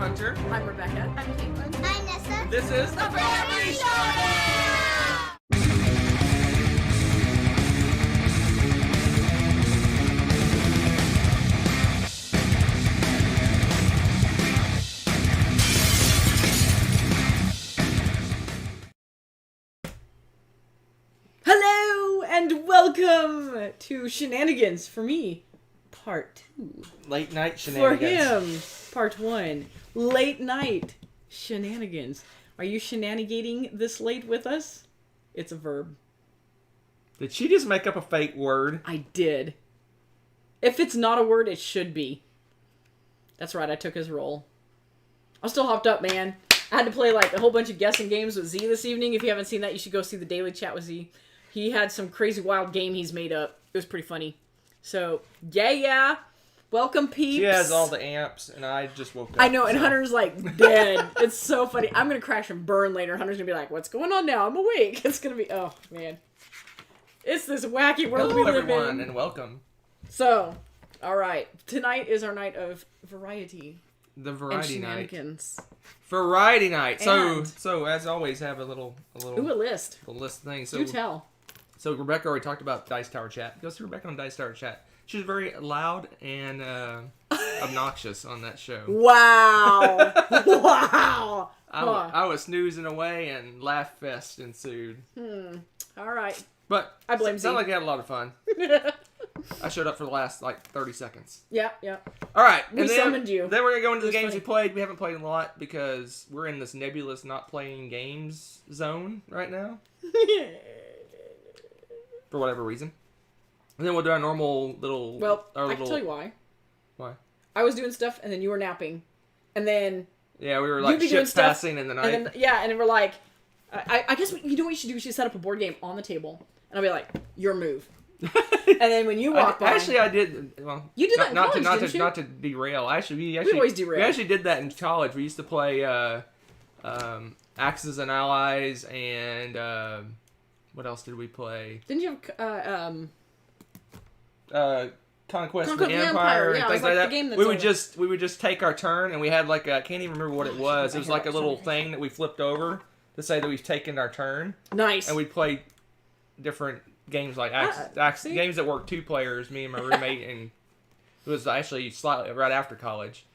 Hunter. I'm Rebecca. I'm Caitlin. I'm Nessa. This is the Family Showdown! Hello and welcome to Shenanigans for me, part 2. Late night For shenanigans. him, part 1. Late night shenanigans. Are you shenanigating this late with us? It's a verb. Did she just make up a fake word? I did. If it's not a word, it should be. That's right, I took his role. I'm still hopped up, man. I had to play like a whole bunch of guessing games with Z this evening. If you haven't seen that, you should go see the Daily Chat with Z. He had some crazy wild game he's made up. It was pretty funny. So, yeah. Welcome, peeps. She has all the amps, and I just woke up. I know, and Hunter's like dead. It's so funny. I'm going to crash and burn later. Hunter's going to be like, what's going on now? I'm awake. It's going to be, oh, man. It's this wacky world Hello, we live everyone, in. and welcome. So, all right. Tonight is our night of variety. The And variety night. shenanigans. Variety night. And- So as always, have a little Ooh, a list. list thing. So Do tell. So Rebecca already talked about Dice Tower Chat. Go see Rebecca on Dice Tower Chat. She's very loud and obnoxious on that show. Wow. Wow. I was snoozing away and laugh fest ensued. All right. But I blame it sounded Z. like you had a lot of fun. I showed up for the last 30 seconds. Yeah. All right. We and then, summoned you. Then we're going to go into the It was games funny. we played. We haven't played a lot because we're in this nebulous not playing games zone right now. For whatever reason. And then we'll do our normal little... Well, our I can tell you why. Why? I was doing stuff, and then you were napping. And then... Yeah, we were You'd like be doing ship stuff, passing in the night. And then, yeah, and then we're like... I guess you know what you should do? We should set up a board game on the table. And I'll be like, your move. And then when you walk by... Actually, I did. Well, You did that in college, not didn't to you? not to derail. We always derail. We actually did that in college. We used to play Axis and Allies, and what else did we play? Didn't you have... Conquest of Conquest the Empire and yeah, things it was like the game that. that's We would just take our turn, and we had like I can't even remember what it was. It was like a little thing. thing that we flipped over to say that we've taken our turn, Nice. and we'd play different games like see? games that worked 2 players. Me and my roommate, and it was actually slightly right after college.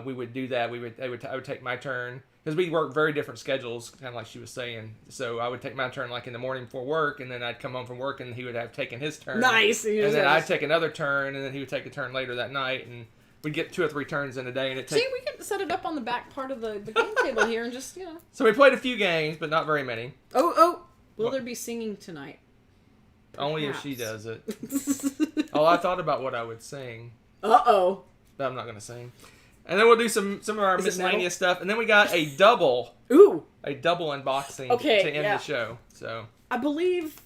We would do that. I would take my turn because we work very different schedules, kind of like she was saying. So I would take my turn like in the morning before work, and then I'd come home from work, and he would have taken his turn. Nice. And then I'd take another turn, and then he would take a turn later that night, and we'd get 2 or 3 turns in a day, and it See, we can set it up on the back part of the game table here and just, So we played a few games, but not very many. Oh. Will What? there be singing tonight? Only if she Perhaps. does it. Oh, I thought about what I would sing, Uh-oh. but I'm not going to sing. And then we'll do some of our Is it miscellaneous stuff, and then we got a double Ooh. unboxing Okay, to end yeah. the show. So I believe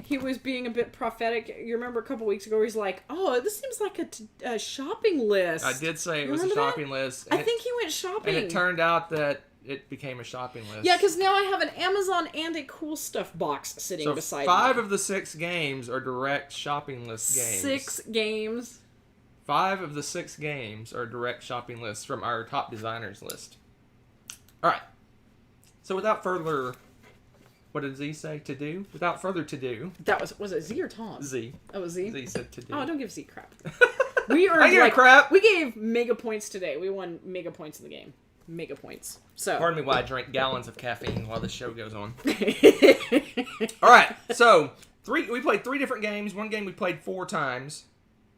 he was being a bit prophetic. You remember a couple weeks ago where he's like, oh, this seems like a shopping list. I did say it was a Remember that? shopping list. I think he went shopping. And it turned out that it became a shopping list. Yeah, because now I have an Amazon and a cool stuff box sitting so beside 5 me. of the 6 games are direct shopping list games. 6 games. 5 of the 6 games are direct shopping lists from our top designers list. All right. So without further, what did Z say to do? Without further to do, That was it Z or Tom? Z. That was Z? Z said to do. Oh, don't give Z crap. We earned I give her crap. We gave mega points today. We won mega points in the game. Mega points. So. Pardon me while I drink gallons of caffeine while the show goes on. All right. So we played 3 different games. One game we played 4 times.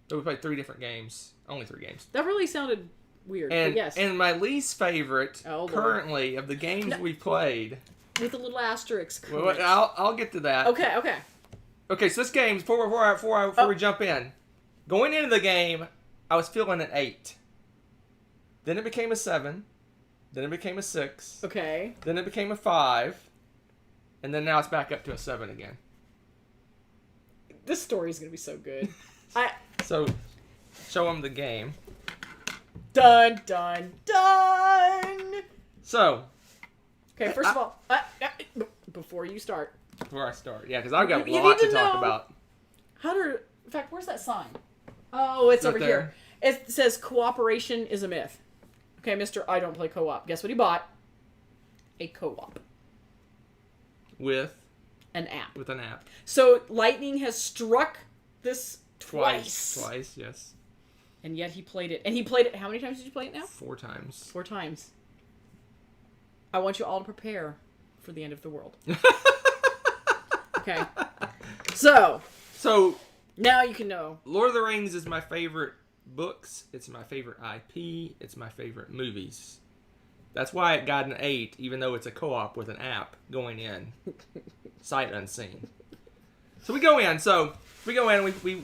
So we played 3 different games. Only 3 games. That really sounded weird. And but yes. and my least favorite Oh, Lord. currently of the games we played. With a little asterisk. Well, I'll get to that. Okay. Okay, so this game, before we jump in, going into the game, I was feeling an 8. Then it became a 7. Then it became a 6. Okay. Then it became a 5. And then now it's back up to a 7 again. This story is going to be so good. So, show them the game. Dun. So, Okay, first of all, before you start. before I start, yeah, because I've got a You lot need to to talk know- about. In fact, where's that sign? Oh, it's Right over there. here. It says cooperation is a myth. Okay, Mr. I don't play co-op. Guess what he bought? A co-op. With an app. With an app. So lightning has struck this twice. Twice, yes. And yet he played it. And he played it. How many times did you play it now? 4 times. 4 times. I want you all to prepare for the end of the world. Okay. So now you can know. Lord of the Rings is my favorite books. It's my favorite IP. It's my favorite movies. That's why it got an 8, even though it's a co-op with an app going in. Sight unseen. So we go in. We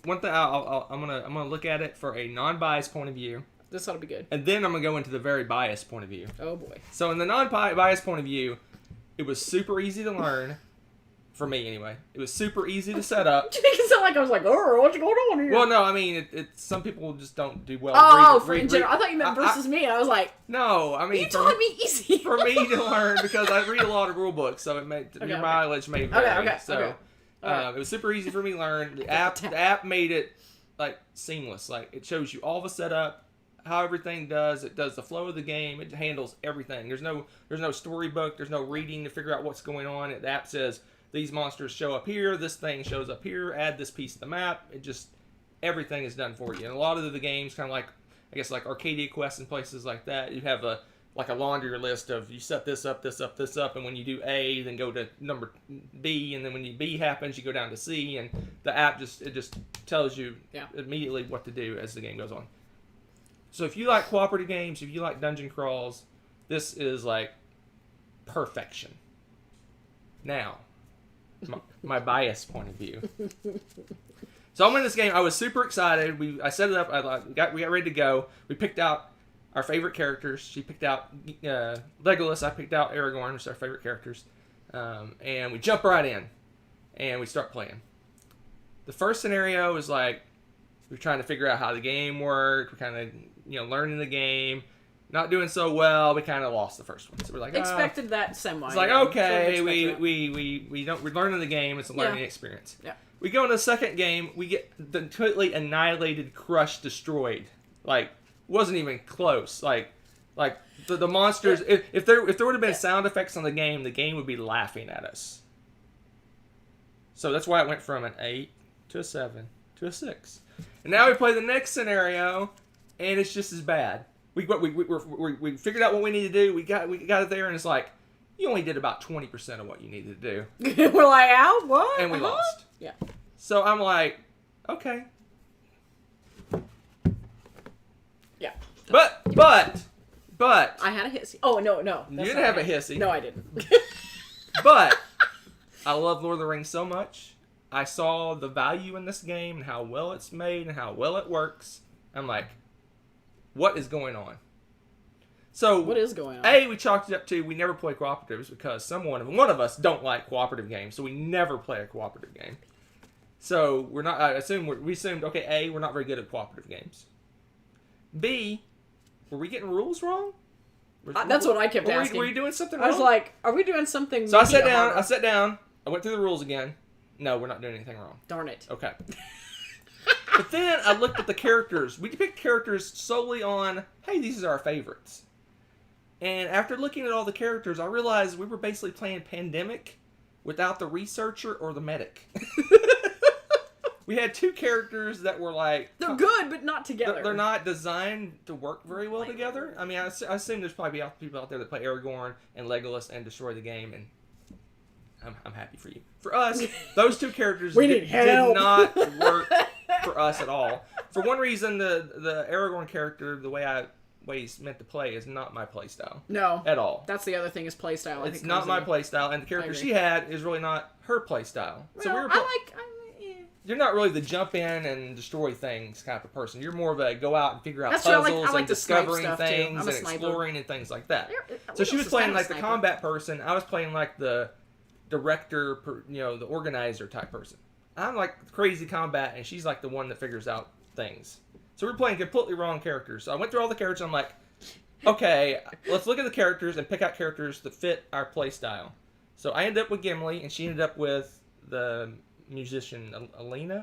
one thing I'm gonna look at it for a non-biased point of view. This ought to be good. And then I'm gonna go into the very biased point of view. Oh boy. So in the non-biased point of view, it was super easy to learn. For me, anyway. It was super easy to set up. You make it sound like I was like, oh, what's going on here? Well, no, I mean, some people just don't do well. In general. I thought you meant versus me, and I was like... No, I mean... You taught me easy. For me to learn, because I read a lot of rule books, so it made your mileage may vary. It was super easy for me to learn. The app made it, like, seamless. Like, it shows you all the setup, how everything does. It does the flow of the game. It handles everything. There's no storybook. There's no reading to figure out what's going on. The app says... These monsters show up here. This thing shows up here. Add this piece of the map. Everything is done for you. And a lot of the games, kind of like, I guess, like Arcadia Quest and places like that, you have a laundry list of you set this up, and when you do A, then go to number B, and then when B happens, you go down to C, and the app just tells you immediately what to do as the game goes on. So if you like cooperative games, if you like dungeon crawls, this is like perfection. Now. My biased point of view. So I'm in this game. I was super excited. I set it up. We got ready to go. We picked out our favorite characters. She picked out Legolas. I picked out Aragorn, which are our favorite characters. And we jump right in, and we start playing. The first scenario is like we're trying to figure out how the game worked. We're kind of learning the game. Not doing so well. We kind of lost the first one, so we're like, expected that semi. It's like okay, we're learning the game. It's a learning experience. Yeah. We go into the second game. We get completely annihilated, crushed, destroyed. Like wasn't even close. Like the monsters. If there would have been sound effects on the game would be laughing at us. So that's why it went from an 8 to a 7 to a 6. And now we play the next scenario, and it's just as bad. We figured out what we need to do. We got it there, and it's like you only did about 20% of what you needed to do. We're like, ow, what? And we lost. Yeah. So I'm like, okay. Yeah. But I had a hissy. Oh no. You didn't have a hissy. No, I didn't. But I love Lord of the Rings so much. I saw the value in this game and how well it's made and how well it works. I'm like, what is going on? So what is going on? We chalked it up to we never play cooperatives because one of us don't like cooperative games, so we never play a cooperative game. So we're not. We assumed okay. We're not very good at cooperative games. B, were we getting rules wrong? That's what I kept asking. Were you doing something wrong? I was like, are we doing something? So I sat down. I went through the rules again. No, we're not doing anything wrong. Darn it. Okay. But then I looked at the characters. We picked characters solely on, hey, these are our favorites. And after looking at all the characters, I realized we were basically playing Pandemic without the researcher or the medic. We had 2 characters that were like... They're good, but not together. They're not designed to work very well together. I mean, I assume there's probably people out there that play Aragorn and Legolas and destroy the game, and I'm happy for you. For us, those 2 characters did not work for us at all. For one reason, the Aragorn character, the way he's meant to play is not my playstyle. No. At all. That's the other thing is playstyle. It's not my playstyle, and the character she had is really not her playstyle. Well, so you're not really the jump in and destroy things kind of person. You're more of a go out and figure out puzzles and discovering things and exploring and things like that. So she was playing like the combat person. I was playing like the director, the organizer type person. I'm like crazy combat, and she's like the one that figures out things. So we're playing completely wrong characters. So I went through all the characters, and I'm like, okay, let's look at the characters and pick out characters that fit our play style. So I ended up with Gimli, and she ended up with the musician Alina,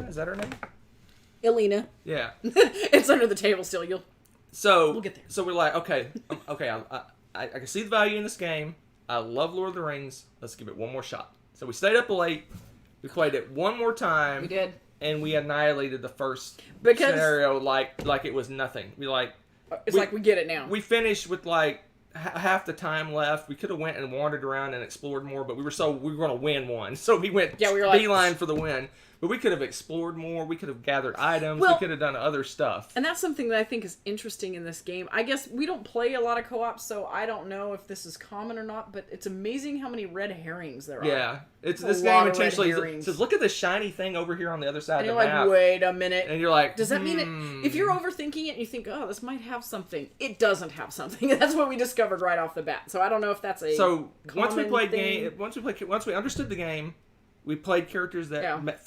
is that her name? Elena. Yeah. It's under the table still. We'll get there. So we're like, okay, I can see the value in this game. I love Lord of the Rings. Let's give it one more shot. So we stayed up late. We played it one more time. We did. And we annihilated the first scenario like it was nothing. It's like we get it now. We finished with like half the time left. We could have went and wandered around and explored more, but we were going to win one. So we went beeline for the win. But we could have explored more. We could have gathered items. We could have done other stuff. And that's something that I think is interesting in this game. I guess we don't play a lot of co-op, so I don't know if this is common or not, but it's amazing how many red herrings there are. Yeah. This game intentionally says, look at this shiny thing over here on the other side of the map. And you're like, wait a minute. And you're like, does that mean it? If you're overthinking it and you think, oh, this might have something, it doesn't have something. That's what we discovered right off the bat. So I don't know if that's a once we understood the game, we played characters that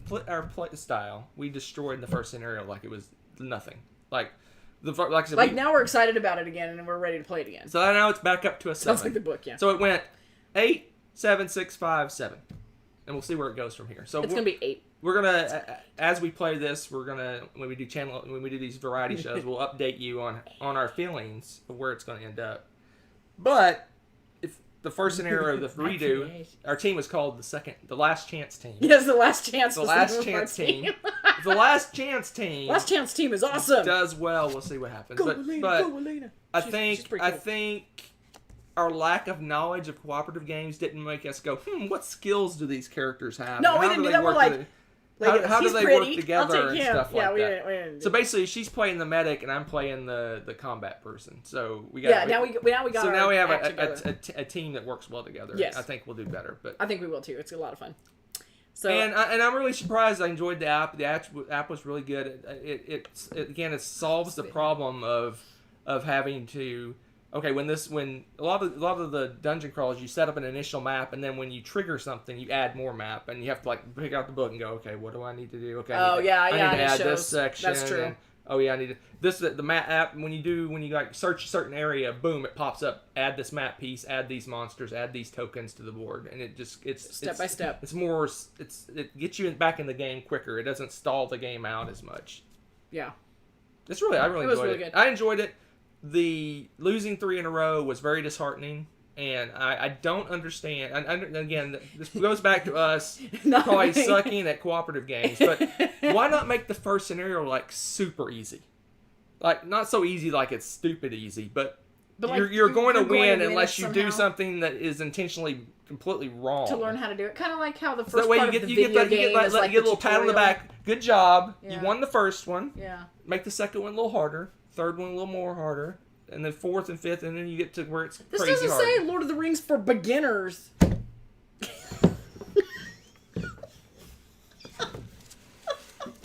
fit our play style. We destroyed the first scenario like it was nothing. Like I said, now we're excited about it again and we're ready to play it again. So now it's back up to a 7. Sounds like the book, yeah. So it went 8, 7, 6, 5, 7, and we'll see where it goes from here. So it's gonna be 8. We're gonna, as we play this, when we do these variety shows, we'll update you on our feelings of where it's gonna end up. But the first scenario of the redo, our team was called the Last Chance Team. Yes, the Last Chance. The Last Chance Team. The Last Chance Team. Last Chance Team is awesome. Does well. We'll see what happens. Go Elena. I think our lack of knowledge of cooperative games didn't make us go, what skills do these characters have? No, we didn't do that. We're like, how do they work together and stuff like that? We didn't so basically, she's playing the medic and I'm playing the combat person. So we got now we got. So now we have a team that works well together. Yes, I think we'll do better. But I think we will too. It's a lot of fun. So and I'm really surprised. I enjoyed the app. The app was really good. It solves the problem of having to. Okay, when a lot of the dungeon crawls, you set up an initial map, and then when you trigger something, you add more map, and you have to like pick out the book and go, okay, what do I need to do? Okay, I need to add this section. That's true. And, I need the map app. When you like search a certain area, boom, it pops up. Add this map piece. Add these monsters. Add these tokens to the board, and it's step by step. It gets you back in the game quicker. It doesn't stall the game out as much. Yeah, I really enjoyed it. Good. I enjoyed it. The losing 3 in a row was very disheartening, and I don't understand. And again, this goes back to us probably sucking at cooperative games. But why not make the first scenario like super easy? Like not so easy like it's stupid easy, but you're going to win unless you do something that is intentionally completely wrong. To learn how to do it, kind of like how the first part of the video game is like you get a little pat on the back. Good job, yeah. You won the first one. Yeah. Make the second one a little harder. Third one a little more harder, and then fourth and fifth, and then you get to where it's this crazy hard. This doesn't say Lord of the Rings for beginners.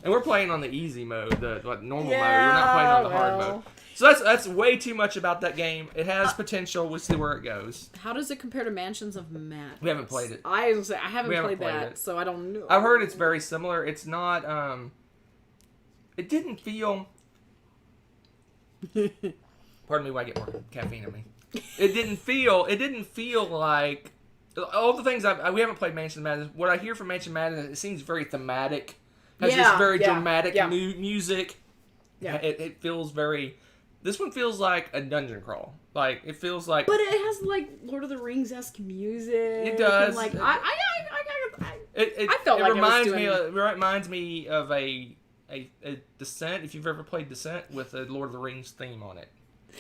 And we're playing on the easy mode, the normal mode. We're not playing on the hard mode. So that's way too much about that game. It has potential. We'll see where it goes. How does it compare to Mansions of Madness? We haven't played it. I haven't played that, so I don't know. I've heard it's very similar. It's not. It didn't feel. Pardon me while I get more caffeine in me. It didn't feel like all the things we haven't played Mansion of Madness. What I hear from Mansion of Madness, it seems very thematic. Has this very dramatic music. Yeah, it feels very. This one feels like a dungeon crawl. Like it feels like. But it has like Lord of the Rings-esque music. It does. And, like I felt like it reminds me of a Descent. If you've ever played Descent with a Lord of the Rings theme on it,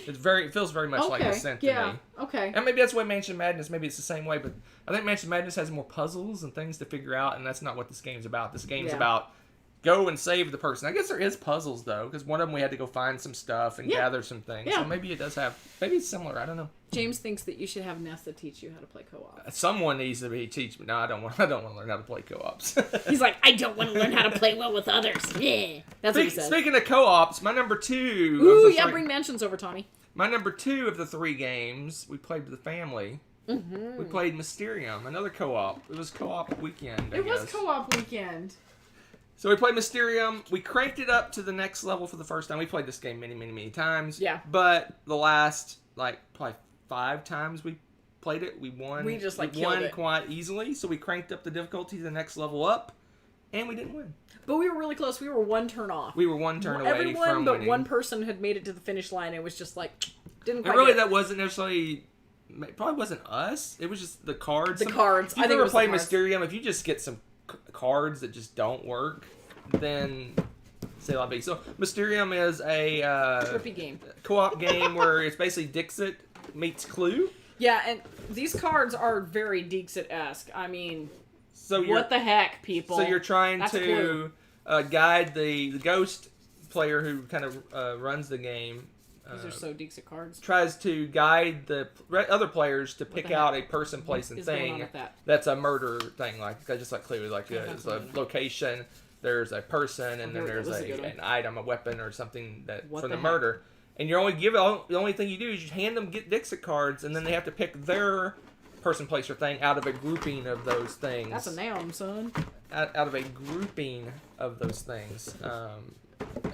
it feels very much like Descent to me. Okay. And maybe that's why Mansion of Madness. Maybe it's the same way, but I think Mansion of Madness has more puzzles and things to figure out, and that's not what this game's about. This game's about go and save the person. I guess there is puzzles though, because one of them we had to go find some stuff and gather some things. Yeah. So maybe it does have. Maybe it's similar. I don't know. James thinks that you should have Nessa teach you how to play co-op. Someone needs to teach me. No, I don't want to learn how to play co-ops. He's like, I don't want to learn how to play well with others. Yeah, that's what he said. Speaking of co-ops, my number 2. Ooh, yeah, bring Mansions over, Tommy. My number 2 of the 3 games we played with the family. Mm-hmm. We played Mysterium, another co-op. It was co-op weekend. It was co-op weekend. So we played Mysterium. We cranked it up to the next level for the first time. We played this game many, many, many times. Yeah. But the last, probably 5 times we played it, we won. We just, won quite easily. So we cranked up the difficulty to the next level up. and we didn't win. But we were really close. We were one turn off. We were one turn away Everyone from but winning. one person had made it to the finish line, and it was just like, didn't quite And really, get it. that wasn't necessarily... It probably wasn't us. It was just the cards. The cards. If you've I think it ever was played the cards. Mysterium, if you just get some cards that just don't work, then... Say la vie. So, Mysterium is a Trippy game. co-op game where it's basically Dixit meets Clue. Yeah, and these cards are very Dixit-esque. I mean, So what the heck, people? So you're trying That's to guide the ghost player who kind of runs the game. These are so Dixit cards. Tries to guide the other players to pick the out heck a person, place, and is going on thing with that? that's a murder thing, like just like Clue, like there's a familiar. location, there's a person, and then there's That was a good one. an item, a weapon, or something that What for the the murder. And you only the only thing you do is you hand them Dixit cards, and then they have to pick their person, place, or thing out of a grouping of those things. That's a noun, son. Out of a grouping of those things.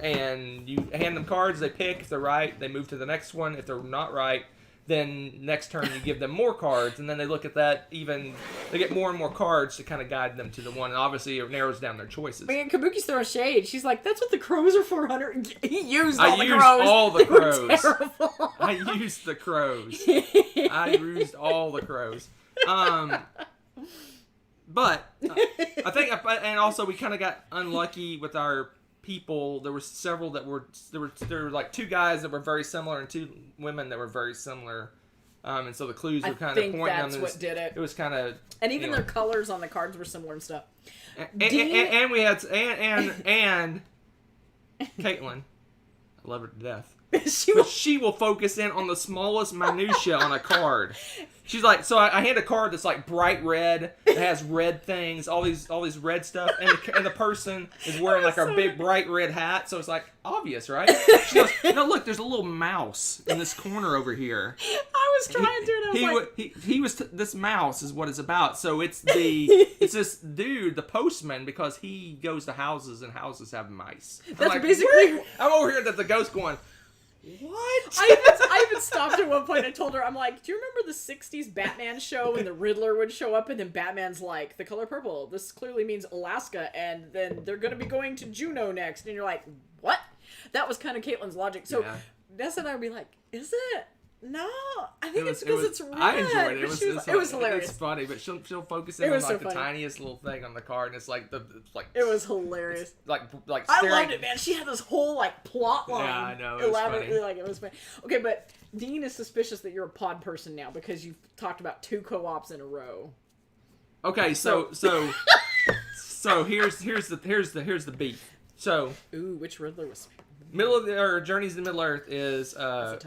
And you hand them cards, they pick. If they're right, they move to the next one. If they're not right, then next turn you give them more cards, and then they look at that they get more and more cards to kind of guide them to the one, and obviously it narrows down their choices. Man, Kabuki's throwing shade. She's like, that's what the crows are for, Hunter. He used I all the used crows. all the They were crows. terrible. I used the crows. I used all the crows. But I think, and also we kind of got unlucky with our people. There were several that were there were like two guys that were very similar and two women that were very similar, and so the clues were kind of pointing that's them. what did it. It was kind of, And even their colors on the cards were similar and stuff. and we had and Caitlin, I love her to death. She will focus in on the smallest minutia on a card. She's like, so I hand a card that's like bright red, that has red things, all these red stuff, and the person is wearing like a big bright red hat, so it's like obvious, right? She goes, no, look, there's a little mouse in this corner over here. I was trying to, and I was like... This mouse is what it's about. So it's this dude, the postman, because he goes to houses and houses have mice. That's basically... I'm over here that the ghost going, what? I even stopped at one point and told her, I'm like, do you remember the 60s Batman show when the Riddler would show up and then Batman's like, the color purple, this clearly means Alaska, and then they're going to be going to Juneau next. And you're like, what? That was kind of Caitlin's logic. So Nessa and I would be like, is it? No, I think it's because it's red. I enjoyed it. It was hilarious. It's funny, but she'll focus in on like the tiniest little thing on the card, and it's like it was hilarious. Like I loved it, man. She had this whole like plot line. Yeah, I know. It was elaborately funny. like it was funny. Okay, but Dean is suspicious that you're a pod person now because you've talked about 2 co-ops in a row. Okay, so here's the beef. So which Riddler was? Journeys to Middle Earth is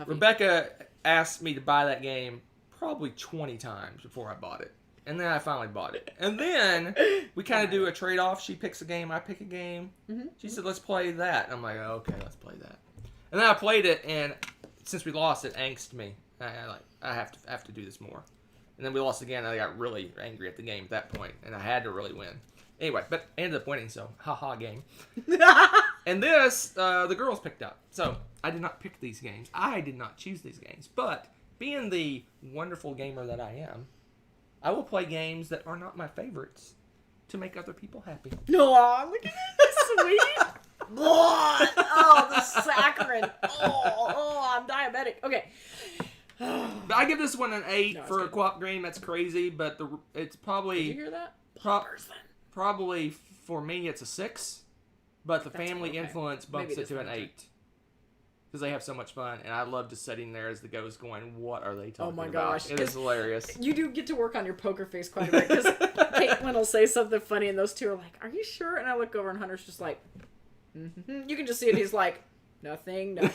Rebecca asked me to buy that game probably 20 times before I bought it. And then I finally bought it. And then we kind of do a trade-off. She picks a game, I pick a game. Mm-hmm. She said, let's play that. And I'm like, okay, let's play that. And then I played it, and since we lost, it angst me. I have to do this more. And then we lost again, and I got really angry at the game at that point, and I had to really win. Anyway, but I ended up winning, so haha game. And this, the girls picked up. So I did not pick these games. I did not choose these games. But being the wonderful gamer that I am, I will play games that are not my favorites to make other people happy. No, look at that, sweet. Oh, the saccharin. Oh, I'm diabetic. Okay. But I give this one an 8 for a co-op game. That's crazy, but it's probably... Did you hear that? Probably for me it's a 6, but the family influence bumps it to an 8. Because they have so much fun, and I love just sitting there as the ghost going, what are they talking about? Oh my gosh. It is hilarious. You do get to work on your poker face quite a bit, because Caitlin will say something funny, and those two are like, are you sure? And I look over, and Hunter's just like, mm-hmm. You can just see it, he's like, nothing. And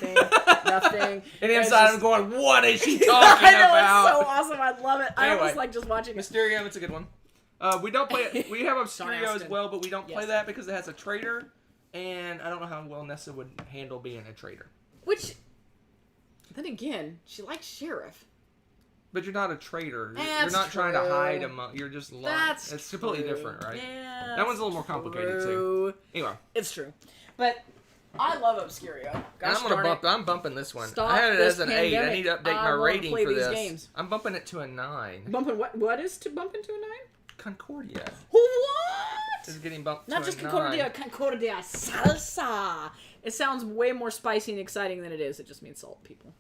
inside I'm going, what is she talking I know, about? it's so awesome, I love it. I Anyway, almost like just watching it. Mysterium, it's a good one. We don't play it. We have Obscurio as well, but we don't play Yes. that because it has a traitor, and I don't know how well Nessa would handle being a traitor. Which, then again, she likes Sheriff. But you're not a traitor. That's you're not trying to true. hide among. You're just lying. That's It's completely true. different, right? Yeah, that one's a little more complicated true. too. Anyway, it's true. But I love Obscurio. Gosh, I'm bumping this one. Stop I had it this as an 8. I need to update my wanna rating play for these this. games. I'm bumping it to a 9. Bumping what? What is to bump into a 9? Concordia. What? It's getting bumped Not to just a 9. Concordia salsa. It sounds way more spicy and exciting than it is. It just means salt, people.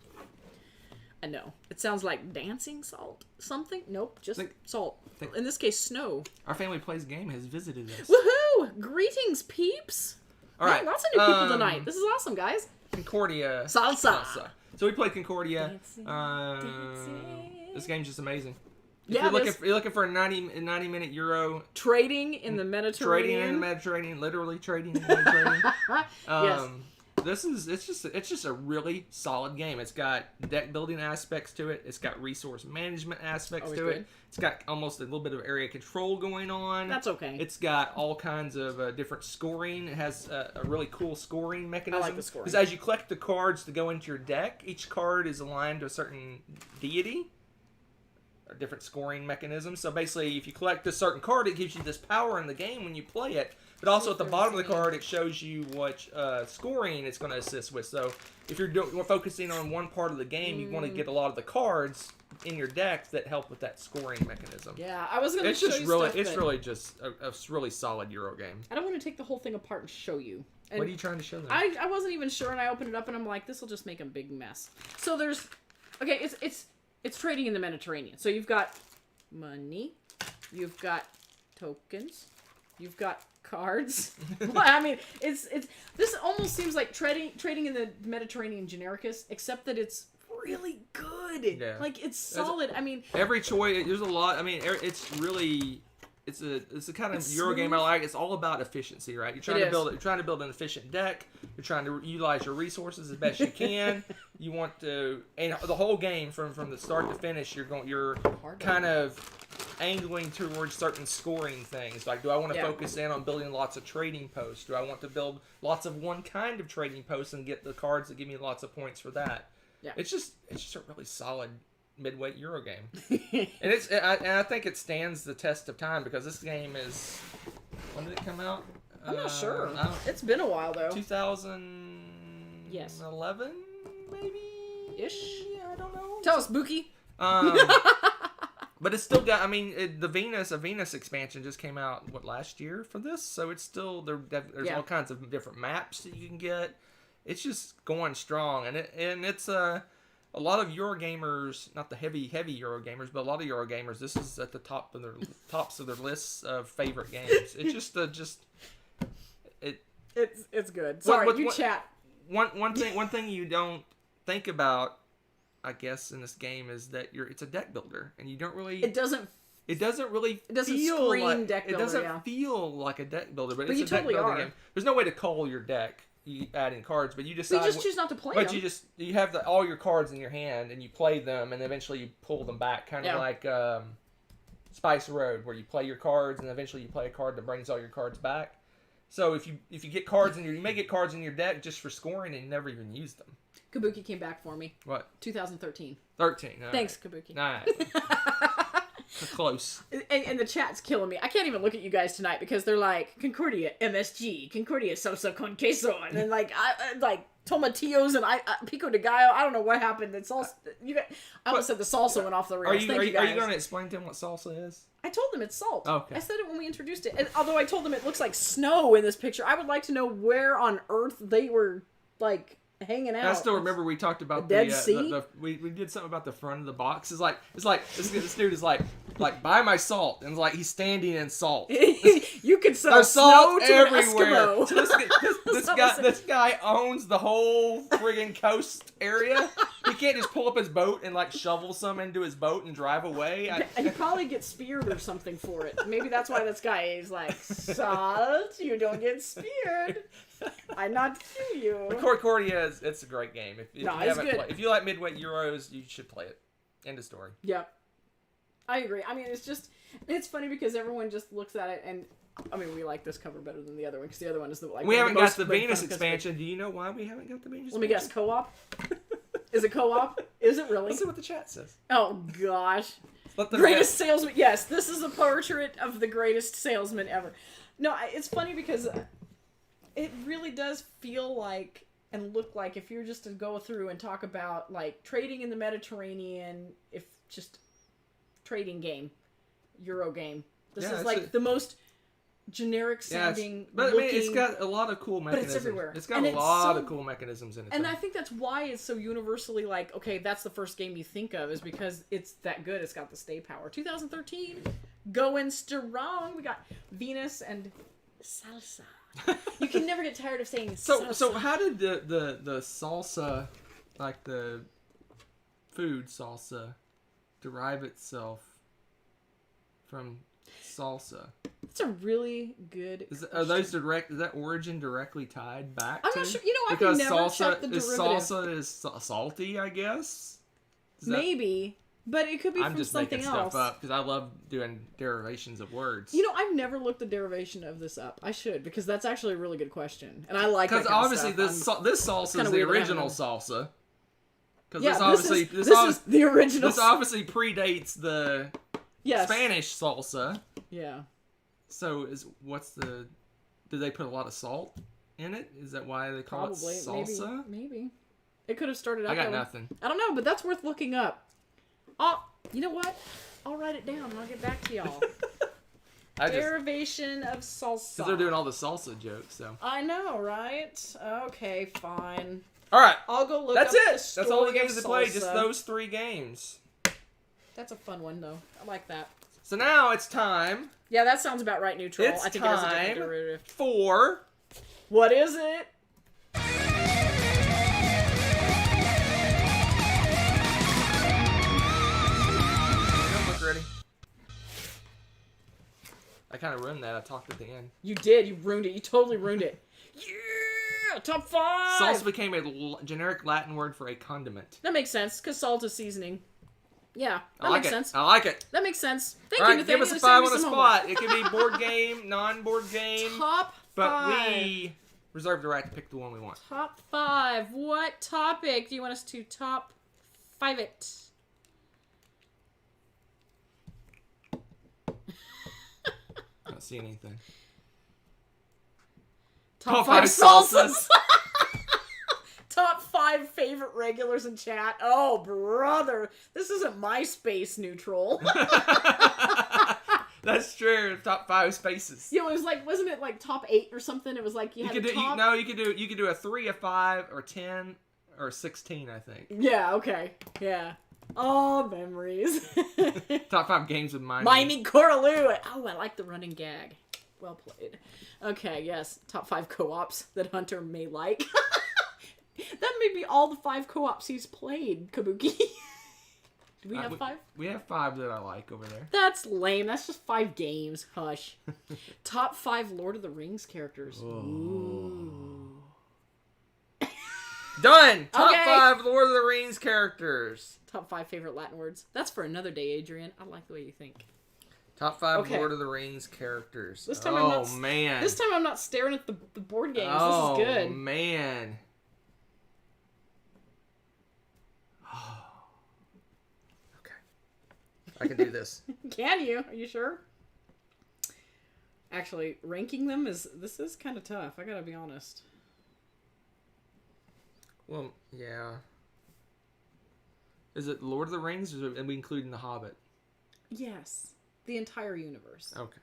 I know. It sounds like dancing salt. Something? Nope, just salt. In this case, snow. Our family plays game has visited us. Woohoo! Greetings, peeps. All right. Lots of new people tonight. This is awesome, guys. Concordia Salsa. So we played Concordia. Dancing. This game's just amazing. If you're looking for a 90-minute Euro trading in the Mediterranean. Trading in the Mediterranean, literally trading in the Mediterranean. Yes. It's just a really solid game. It's got deck building aspects to it. It's got resource management aspects to it. It's got almost a little bit of area control going on. That's okay. It's got all kinds of different scoring. It has a really cool scoring mechanism. I like the scoring. Because as you collect the cards to go into your deck, each card is aligned to a certain deity. A different scoring mechanism. So basically, if you collect a certain card, it gives you this power in the game when you play it. But also at the bottom of the card, it shows you what scoring it's going to assist with. So if you're focusing on one part of the game, you want to get a lot of the cards in your deck that help with that scoring mechanism. Yeah, I was going to show you stuff. It's really just a really solid Euro game. I don't want to take the whole thing apart and show you. And what are you trying to show them? I wasn't even sure, and I opened it up, and I'm like, this will just make a big mess. So there's... Okay, it's trading in the Mediterranean. So you've got money, you've got tokens, you've got cards. Well, I mean, it's this almost seems like trading in the Mediterranean genericus, except that it's really good. Yeah. Like it's solid. I mean, every choice there's a lot. I mean, it's really it's a kind of Euro game I like. It's all about efficiency, right? You're trying to build an efficient deck. You're trying to utilize your resources as best you can. You want to, and the whole game from the start to finish, you're kind of angling towards certain scoring things. Like, do I want to focus in on building lots of trading posts? Do I want to build lots of one kind of trading posts and get the cards that give me lots of points for that? Yeah. It's just a really solid midweight Euro game. And I think it stands the test of time because this game is, when did it come out? I'm not sure. It's been a while though. 2011 maybe ish. I don't know. Tell us, Buki. But it's still got. I mean, a Venus expansion just came out last year for this, so it's still there's all kinds of different maps that you can get. It's just going strong, and it's a lot of Eurogamers, not the heavy Eurogamers, but a lot of Eurogamers. This is at the tops of their lists of favorite games. It's it's good. Sorry, chat. One thing you don't think about, I guess, in this game is that it's a deck builder, and you don't really. It doesn't scream deck builder. It doesn't feel like a deck builder, but it's you a deck totally building are. game. There's no way to call your deck. You add in cards, but you decide. But you just choose not to play them. But you have all your cards in your hand, and you play them, and eventually you pull them back, kind of like Spice Road, where you play your cards, and eventually you play a card that brings all your cards back. So if you get cards you may get cards in your deck just for scoring, and you never even use them. Kabuki came back for me. What? 2013. 13. Thanks, Kabuki. Nice. Close. And the chat's killing me. I can't even look at you guys tonight because they're like, Concordia, MSG, Concordia, salsa con queso, and then like tomatillos and pico de gallo. I don't know what happened. It's all I almost said the salsa went off the rails. Are you going to explain to them what salsa is? I told them it's salt. Okay. I said it when we introduced it. And although I told them it looks like snow in this picture, I would like to know where on earth they were like hanging out. I still remember we talked about Dead Sea. We did something about the front of the box. It's like this dude is like buy my salt, and like he's standing in salt. You could sell salt snow everywhere. To an Eskimo. This guy owns the whole friggin' coast area. He can't just pull up his boat and like shovel some into his boat and drive away. He probably gets speared or something for it. Maybe that's why this guy is like, salt, you don't get speared. I not to you. But Concordia it's a great game. If you like midweight Euros, you should play it. End of story. Yeah. I agree. I mean, it's funny because everyone just looks at it and, I mean, we like this cover better than the other one because the other one is we haven't got the Venus expansion. Do you know why we haven't got the Venus expansion? Let me guess, co-op? Is it co-op? Is it really? Let's see what the chat says. Oh, gosh. Greatest salesman. Yes, this is a portrait of the greatest salesman ever. No, it's funny because it really does feel like and look like if you're just to go through and talk about like trading in the Mediterranean, if just trading game, Euro game. This is like the most generic sounding. But I mean, it's got a lot of cool mechanisms. But it's everywhere. It's got a lot of cool mechanisms in it. And I think that's why it's so universally like, okay, that's the first game you think of, is because it's that good. It's got the stay power. 2013, going strong. We got Venus and salsa. You can never get tired of saying salsa. So how did the salsa, like the food salsa, derive itself from salsa? That's a really good Are those direct? Is that origin directly tied back? I'm to? not sure. You know, I Because can never salsa check the derivative. salsa is salty, I guess. Maybe, but it could be I'm from just something making else. stuff up because I love doing derivations of words. You know, I've never looked the derivation of this up. I should, because that's actually a really good question, and I like that because kind obviously of stuff. this salsa is the original salsa. Because this is the original. This obviously predates the Yes. Spanish salsa. Yeah. So did they put a lot of salt in it? Is that why they call Probably. it salsa? Maybe. It could have started out I got that way. nothing. I don't know, but that's worth looking up. Oh, you know what? I'll write it down and I'll get back to y'all. Derivation of salsa. Because they're doing all the salsa jokes, so. I know, right? Okay, fine. All right. I'll go look That's up it. the story That's all the games of they play. salsa. Just those 3 games. That's a fun one, though. I like that. So now it's time. Yeah, that sounds about right, neutral. It's I think it has a different time derivative. for. What is it? Notebook ready. I kind of ruined that. I talked at the end. You did. You ruined it. You totally ruined it. Yeah! Top 5! Salsa became a generic Latin word for a condiment. That makes sense, because salt is seasoning. Yeah, that I makes sense. I like it. That makes sense. Thank All you, right, give us a Nathaniel. 5 on the spot. It can be board game, non-board game. Top 5. But we reserve the right to pick the one we want. Top 5. What topic do you want us to top 5 it? I don't see anything. Top 5 5 salsas. salsas. Top 5 favorite regulars in chat. Oh, brother. This isn't MySpace neutral. That's true. Top 5 spaces. You know, it was like, wasn't it like top 8 or something? It was like you could do a 3, a 5, or 10, or 16, I think. Yeah, okay. Yeah. Oh, memories. Top 5 games with Mimey. Mimey Coraloo. Oh, I like the running gag. Well played. Okay, yes. Top 5 co-ops that Hunter may like. That may be all the 5 co-ops he's played, Kabuki. Do we have 5? We have 5 that I like over there. That's lame. That's just 5 games. Hush. Top 5 Lord of the Rings characters. Ooh. Done! Top Okay. 5 Lord of the Rings characters. Top 5 favorite Latin words. That's for another day, Adrian. I like the way you think. Top 5 Okay. Lord of the Rings characters. This time man. This time I'm not staring at the board games. Oh, This is good. Man. Okay. I can do this. Can you? Are you sure? Actually, ranking them is kind of tough. I gotta be honest. Well, yeah. Is it Lord of the Rings, or are we including The Hobbit? Yes, the entire universe. Okay.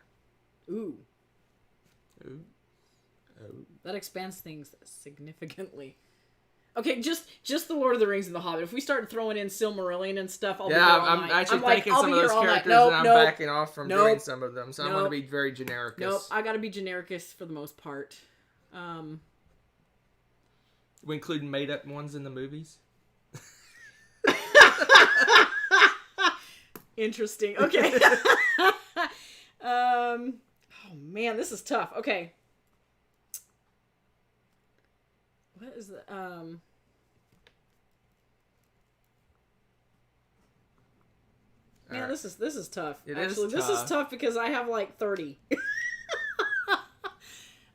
Ooh. Ooh. Oh. That expands things significantly. Okay, just the Lord of the Rings and the Hobbit. If we start throwing in Silmarillion and stuff, I'll be here all I'm night. actually I'm thinking I'll some be of here those all night. characters, Nope, and I'm nope, backing off from nope, doing some of them. So I'm going to nope. be very genericus. Nope, I gotta be genericus for the most part. We include made-up ones in the movies? Interesting. Okay. Oh man, this is tough. Okay. What is the Man, Right. this is tough. This is tough because I have like 30.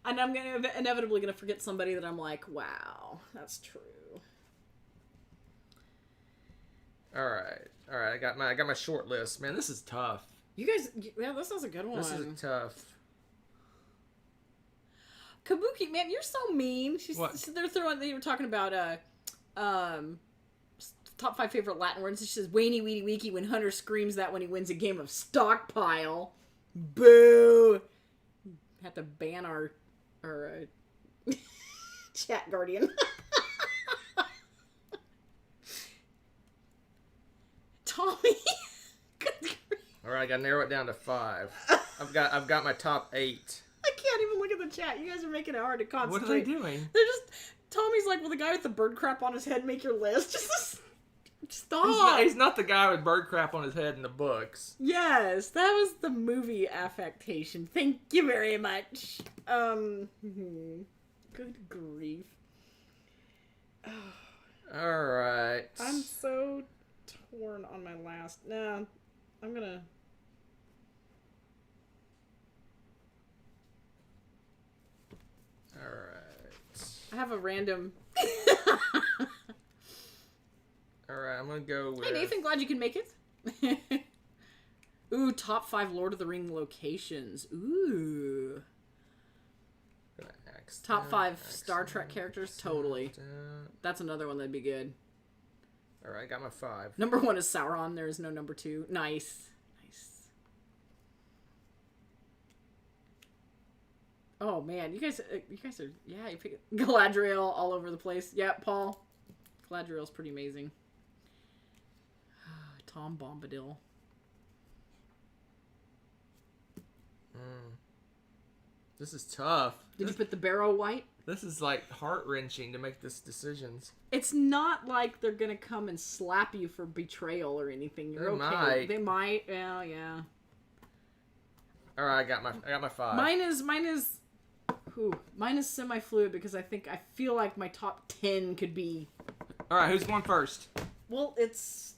And I'm inevitably gonna forget somebody that I'm like, wow, that's true. All right. I got my short list. Man, this is tough. You guys, yeah, this is a good one. This is tough. Kabuki, man, you're so mean. What? They were talking about top 5 favorite Latin words. She says, "Weenie weenie weeky" when Hunter screams that when he wins a game of Stockpile. Boo. have to ban our chat guardian. Tommy. All right, I gotta narrow it down to 5. I've got my top 8. I can't even look at the chat. You guys are making it hard to concentrate. What are they doing? They're just... Tommy's like, will the guy with the bird crap on his head make your list? Just stop. He's not the guy with bird crap on his head in the books. Yes, that was the movie affectation. Thank you very much. Good grief. All right. I'm so torn on my last... Nah, I'm gonna... All right. I have a random... All right, I'm gonna go with... Hey, Nathan, glad you can make it. Ooh, top 5 Lord of the Ring locations. Ooh. Top 5 Star Trek characters? Totally. That's another one that'd be good. All right, got my 5. Number 1 is Sauron. There is no number 2. Nice. Oh man, you guys are, yeah, you pick Galadriel all over the place. Yeah, Paul. Galadriel's pretty amazing. Tom Bombadil. This is tough. Did you put the Barrow White? This is like heart-wrenching to make this decisions. It's not like they're gonna come and slap you for betrayal or anything. You're They okay. might. They might. Well, yeah. All right, I got my 5. Mine is semi-fluid because I feel like my top 10 could be... All right, who's going first? Well, it's...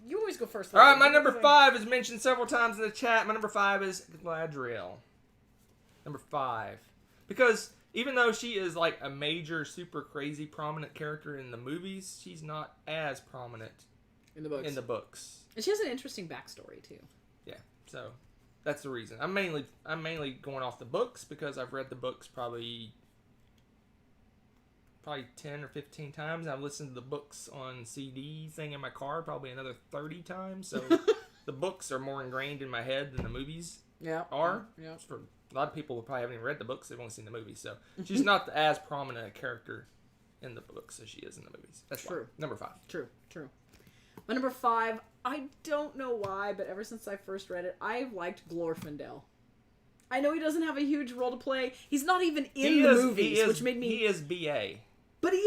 You always go first. All right, my number 5 is mentioned several times in the chat. My number 5 is Galadriel. Number 5. Because even though she is like a major, super crazy, prominent character in the movies, she's not as prominent in the books. And she has an interesting backstory, too. Yeah, so... That's the reason. I'm mainly going off the books because I've read the books probably 10 or 15 times. I've listened to the books on CD thing in my car probably another 30 times. So the books are more ingrained in my head than the movies are. Yeah. For a lot of people who probably haven't even read the books, they've only seen the movies. So she's not as prominent a character in the books as she is in the movies. That's true. Why. Number 5. True. My number 5, I don't know why, but ever since I first read it, I've liked Glorfindel. I know he doesn't have a huge role to play. He's not even in the movies, which made me... He is BA. But he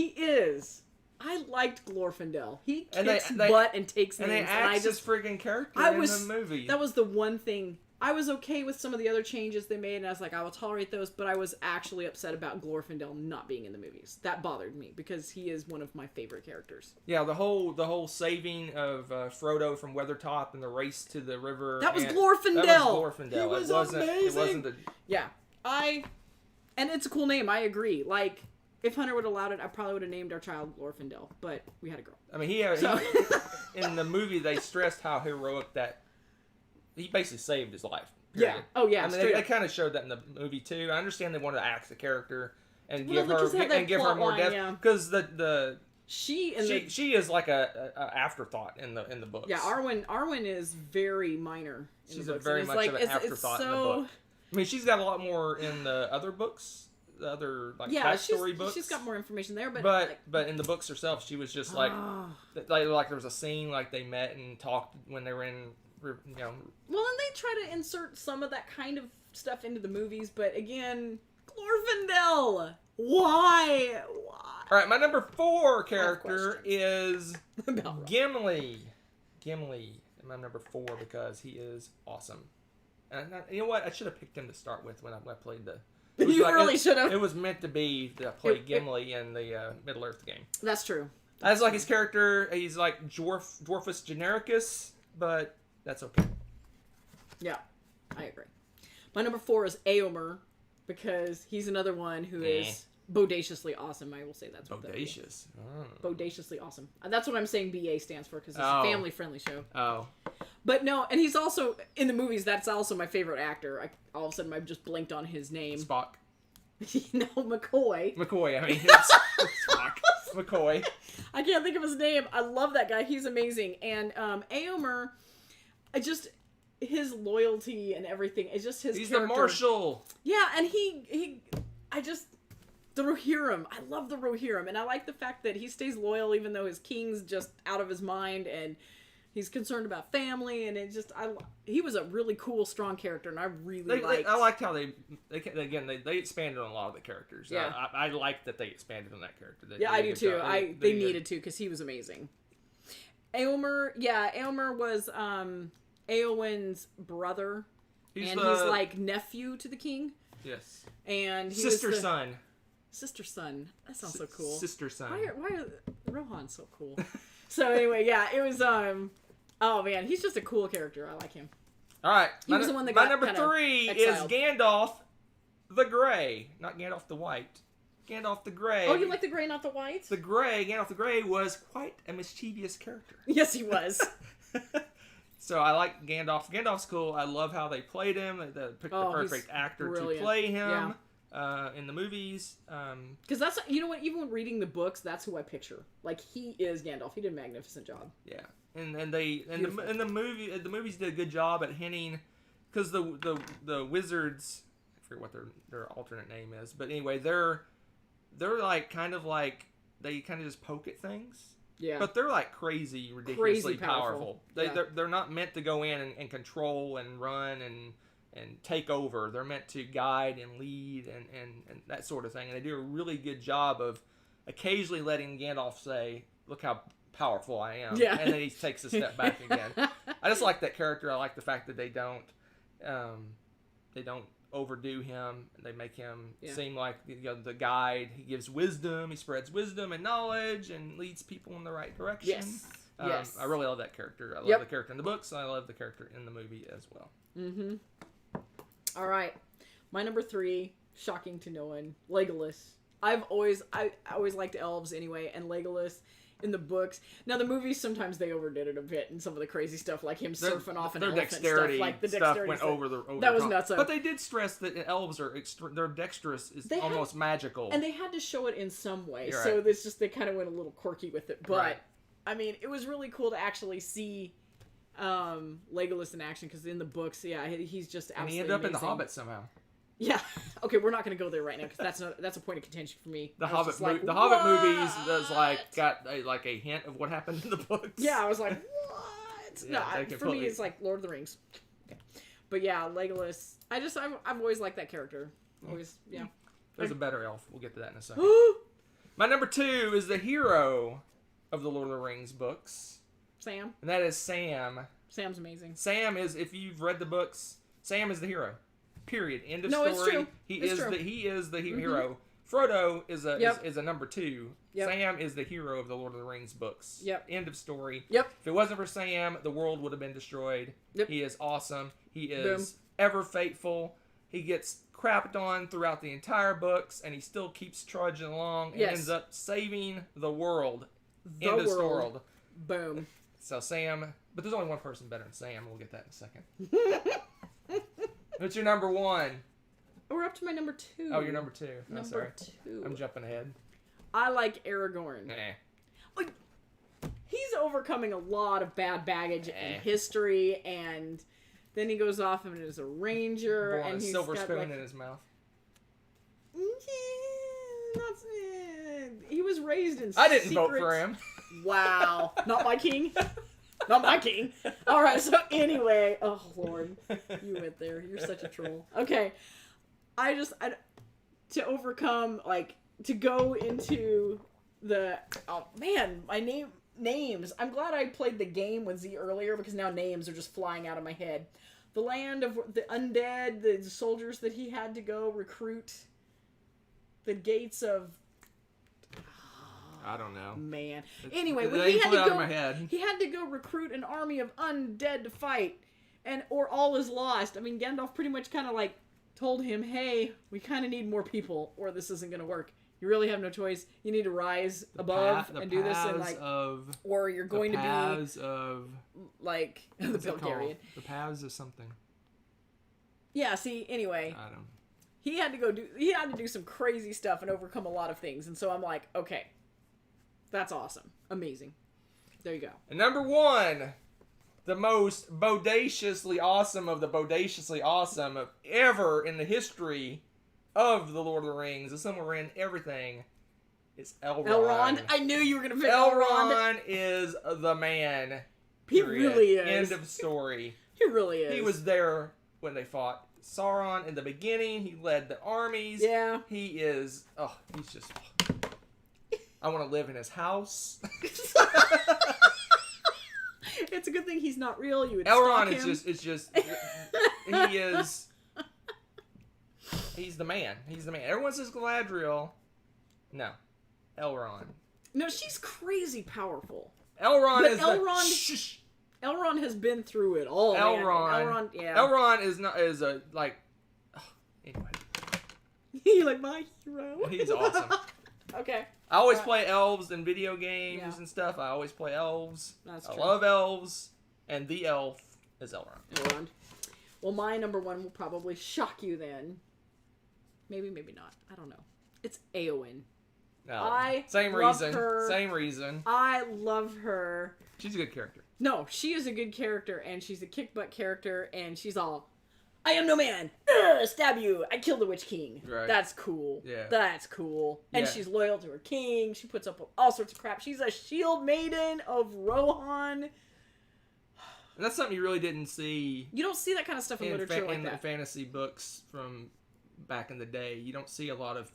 is. I liked Glorfindel. He kicks butt and takes names. And they axe his friggin' character in the movie. That was the one thing. I was okay with some of the other changes they made, and I was like, I will tolerate those, but I was actually upset about Glorfindel not being in the movies. That bothered me, because he is one of my favorite characters. Yeah, the whole saving of Frodo from Weathertop and the race to the river. That was Glorfindel! He was amazing! It wasn't the... Yeah. And it's a cool name, I agree. Like, if Hunter would have allowed it, I probably would have named our child Glorfindel, but we had a girl. I mean, he in the movie, they stressed how heroic that... He basically saved his life. Period. Yeah. Oh, yeah. I mean, they kind of showed that in the movie, too. I understand they wanted to axe the character and give her more depth. Because she is like a afterthought in the books. Yeah, Arwen is very minor in She's the books. very much of an afterthought in the book. I mean, she's got a lot more in the other books. The other backstory books. She's got more information there, but in the books herself, she was just like there was a scene like they met and talked when they were in, Well, and they try to insert some of that kind of stuff into the movies, but again, Glorfindel. Why? All right, my number 4 character is Gimli. Gimli, my number 4 because he is awesome. And you know what? I should have picked him to start with when I played the. Really should have. It was meant to be to play Gimli in the Middle Earth game. That's true. I just like his character. He's like Dwarfus Genericus, but that's okay. Yeah, I agree. My number 4 is Éomer, because he's another one who is bodaciously awesome. I will say that's what bodacious. Bodaciously awesome. That's what I'm saying BA stands for, because it's a family-friendly show. Oh. But no, and he's also, in the movies, that's also my favorite actor. All of a sudden, I just blinked on his name. Spock. No, McCoy. McCoy, I mean, it's Spock. McCoy. I can't think of his name. I love that guy. He's amazing. And Éomer, his loyalty and everything is just his He's character. the marshal. Yeah, and the Rohirrim. I love the Rohirrim, and I like the fact that he stays loyal even though his king's just out of his mind, and he's concerned about family, and he was a really cool, strong character, and I really liked. I liked how they expanded on a lot of the characters. Yeah. I liked that they expanded on that character. I do too. They needed to because he was amazing. Aylmer was Eowyn's brother, he's like nephew to the king. Yes. And he sister was son. Sister son. That sounds so cool. Sister son. Why are Rohan so cool? So anyway, yeah, it was oh man, he's just a cool character. I like him. All right. He was the one that my got number kinda 3 exiled. is Gandalf the Gray, not Gandalf the White. Gandalf the Gray. Oh, you like the gray, not the white? Gandalf the Gray was quite a mischievous character. Yes, he was. So I like Gandalf. Gandalf's cool. I love how they played him. They picked the perfect actor brilliant. to play him in the movies. Because that's, you know what, even when reading the books, that's who I picture. Like, he is Gandalf. He did a magnificent job. Yeah, and the movies did a good job at hinting, because the wizards, I forget what their alternate name is, but anyway, they're like kind of they kind of just poke at things. Yeah. But they're like ridiculously powerful. Yeah. They're not meant to go in and control and run and take over. They're meant to guide and lead and that sort of thing. And they do a really good job of occasionally letting Gandalf say, "Look how powerful I am." Yeah. And then he takes a step back again. I just like that character. I like the fact that they don't overdo him. They make him seem like the guide. He gives wisdom. He spreads wisdom and knowledge and leads people in the right direction. Yes. I really love that character. I love the character in the books, and I love the character in the movie as well. Mm-hmm. All right. My number 3, shocking to no one, Legolas. I always liked elves anyway, and Legolas in the books. Now the movies, sometimes they overdid it a bit and some of the crazy stuff, like him surfing off an elephant dexterity stuff. Like the stuff dexterity went stuff. over that was top. nuts. But they did stress that elves are their dexterous is almost magical, and they had to show it in some way. You're so right. it's just they kind of went a little quirky with it. But Right. I mean, it was really cool to actually see Legolas in action, because in the books, he's just absolutely and he ended up in The amazing. Hobbit somehow. Yeah. Okay, we're not going to go there right now, because that's a point of contention for me. The I was Hobbit just Hobbit "What?" movies got a hint of what happened in the books. Yeah, I was like, what? Yeah, no, for me, it's like Lord of the Rings. Okay. But yeah, Legolas. I've always liked that character. Always, yeah. There's a better elf. We'll get to that in a second. My number 2 is the hero of the Lord of the Rings books. Sam. And that is Sam. Sam's amazing. Sam is, if you've read the books, Sam is the hero. Period. End of No, story. it's true. He It's is true. the hero. Frodo is a number 2. Yep. Sam is the hero of the Lord of the Rings books. Yep. End of story. Yep. If it wasn't for Sam, the world would have been destroyed. Yep. He is awesome. He is ever faithful. He gets crapped on throughout the entire books, and he still keeps trudging along and ends up saving the world. End of story. Boom. So Sam, but there's only one person better than Sam. We'll get that in a second. What's your number 1? We're up to my number 2. Oh, you're number 2. Oh, Number sorry. 2. I'm jumping ahead. I like Aragorn. Nah. He's overcoming a lot of bad baggage and history, and then he goes off and is a ranger, Blowing and a he's silver got, spoon in his mouth. He was raised in I didn't vote for him. Wow. Not my king. Not my king. All right, so anyway. Oh, Lord. You went there. You're such a troll. Okay. To overcome, to go into the... Oh, man. My names. I'm glad I played the game with Z earlier, because now names are just flying out of my head. The land of the undead, the soldiers that he had to go recruit, the gates of... I don't know. Man. Anyway, he had to go recruit an army of undead to fight, or all is lost. I mean, Gandalf pretty much kind of told him, hey, we kind of need more people, or this isn't going to work. You really have no choice. You need to rise above and do this, and or you're going to be of the Belgarian. The paths of something. Yeah. See. Anyway, I don't. He had to do some crazy stuff and overcome a lot of things, and so I'm like, okay. That's awesome. Amazing. There you go. And number 1, the most bodaciously awesome of the bodaciously awesome of ever in the history of the Lord of the Rings. The somewhere in everything is Elrond. Elrond? I knew you were going to pick Elrond. Elrond is the man. He Period. really is. End of story. He really is. He was there when they fought Sauron in the beginning. He led the armies. Yeah. He is... Oh, he's just... I want to live in his house. It's a good thing he's not real. You would Elrond stalk him. it's just... He is... He's the man. He's the man. Everyone says Galadriel. No. Elrond. No, she's crazy powerful. Elrond But is Elrond... Shh. Elrond has been through it all. Elrond. Yeah. Elrond is a like. Oh, anyway. You're like my hero. He's awesome. Okay. I always play elves in video games Yeah. and stuff. I always play elves. That's I true. love elves, and the elf is Elrond. Elrond. Well, my number one will probably shock you then. Maybe not. I don't know. It's Éowyn. No, Same reason. I love her. She's a good character. No, she is a good character, and she's a kick-butt character, and she's all, I am no man! Stab you! I killed the Witch King. Right. That's cool. Yeah. That's cool. And Yeah. she's loyal to her king. She puts up with all sorts of crap. She's a shield maiden of Rohan. And that's something you really didn't see You don't see that kind of stuff in literature like in the that. fantasy books from back in the day. You don't see a lot of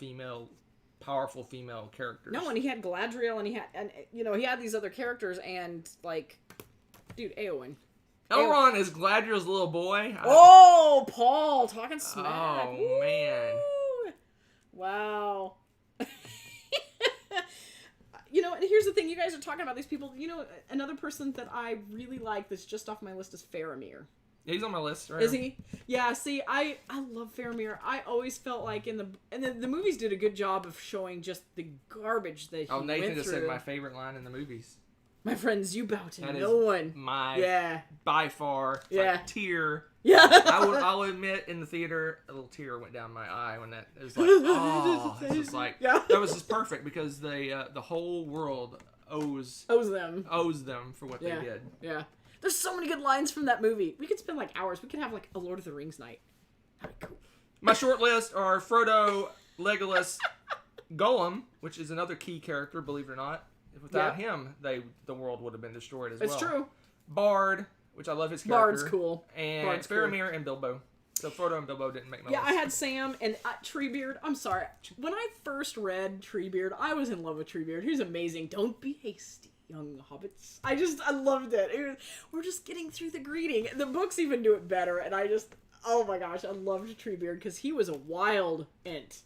powerful female characters. No, and he had Galadriel, and he had these other characters, and like, dude, Éowyn. Elrond is Galadriel's little boy. Oh, Paul, talking smack. Oh, Woo! man. Wow. And here's the thing, you guys are talking about these people. Another person that I really like that's just off my list is Faramir. He's on my list, right? Is he? Yeah, see, I love Faramir. I always felt like the movies did a good job of showing just the garbage that he went through. Nathan just said my favorite line in the movies. My friends, you bow to That no is one. My by far like, tear. Yeah. I'll admit in the theater a little tear went down my eye when that it was like it's just like that was just perfect because the whole world owes them for what they did. Yeah. There's so many good lines from that movie. We could spend like hours. We could have like a Lord of the Rings night. That'd be cool. My short list are Frodo, Legolas, Gollum, which is another key character, believe it or not. Without him, the world would have been destroyed as well. It's true. Bard, which I love his character. Bard's cool. And Bard's Faramir and Bilbo. So Frodo and Bilbo didn't make my list. Yeah, I had Sam and Treebeard. I'm sorry. When I first read Treebeard, I was in love with Treebeard. He was amazing. Don't be hasty, young hobbits. I loved it. We're just getting through the greeting. The books even do it better, and oh my gosh, I loved Treebeard because he was a wild ent.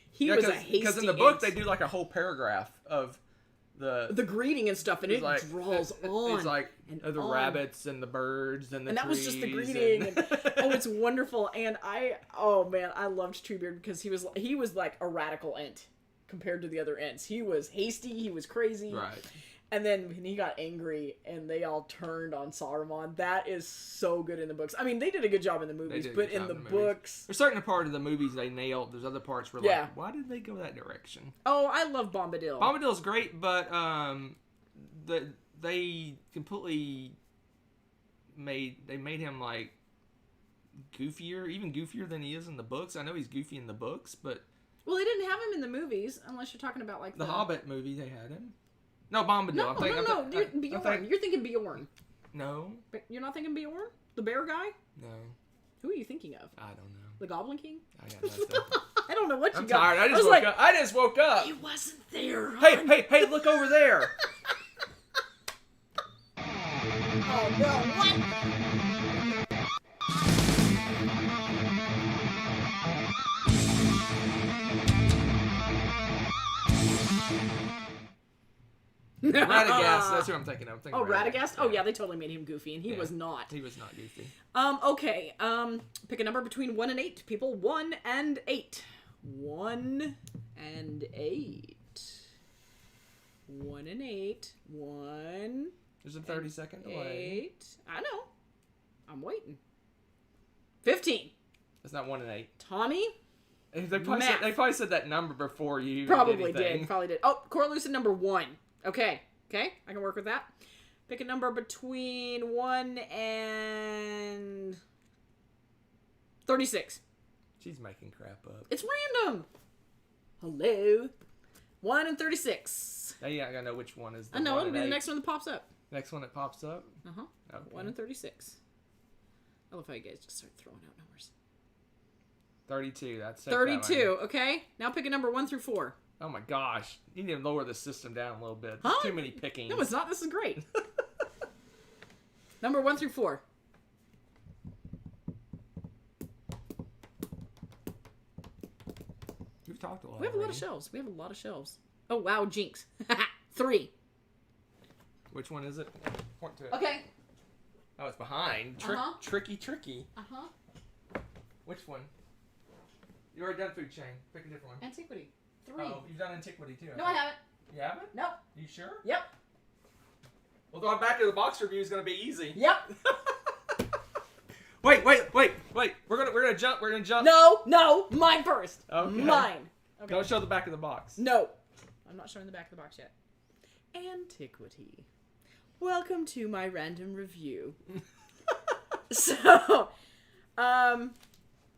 He was a hasty because in the book ent. they do like a whole paragraph of the greeting and stuff, and it like, draws on. It's like and the on. rabbits and the birds and the and that trees. was just the greeting. And, it's wonderful. And I loved Treebeard because he was like a radical ent compared to the other ents. He was hasty. He was crazy. Right. And then when he got angry and they all turned on Saruman, that is so good in the books. I mean, they did a good job in the movies, but in the books... There's certain part of the movies they nailed. There's other parts where like, why did they go that direction? Oh, I love Bombadil. Bombadil's great, but they completely made him like goofier, even goofier than he is in the books. I know he's goofy in the books, but... Well, they didn't have him in the movies, unless you're talking about like the Hobbit movie, they had him. No, Bombadil. No, Bjorn. You're thinking Bjorn. No. You're not thinking Bjorn? The bear guy? No. Who are you thinking of? I don't know. The Goblin King? I got nothing. I don't know what you I'm got. tired. I just woke up. He wasn't there. Hey, look over there. Oh, no. What? Radagast, that's who I'm thinking of. Radagast? Oh, yeah, they totally made him goofy, and he was not. He was not goofy. Okay. Pick a number between 1 and 8, people. 1 and 8. 1 and 8. 1 and 8. 1. There's a 30-second delay. 8. I know. I'm waiting. 15. It's not 1 and 8. Tommy? They probably said that number before you Probably did. Oh, Coruscant number 1. Okay, I can work with that. Pick a number between 1 and 36. She's making crap up. It's random. Hello. 1 and 36. Now you gotta know which one is the I know, one it'll be and the eight. next one that pops up. Next one that pops up? Uh-huh. Okay. 1 and 36. I love how you guys just start throwing out numbers. 32. That's 32, okay? Now pick a number 1 through 4. Oh my gosh. You need to lower the system down a little bit. Huh? There's too many pickings. No, it's not. This is great. Number 1 through 4. We've talked a lot. We have a lot of shelves. We have a lot of shelves. Oh, wow, jinx. 3. Which one is it? Point to it. Okay. Oh, it's behind. Tricky. Uh-huh. Which one? You already done food chain. Pick a different one. Antiquity. 3. Oh, you've done antiquity too. No, I haven't. You haven't? Nope. You sure? Yep. Well, going back to the box review is gonna be easy. Yep. Wait. We're gonna jump. No. Mine first. Okay. Mine. Okay. Don't show the back of the box. No. I'm not showing the back of the box yet. Antiquity. Welcome to my random review. So,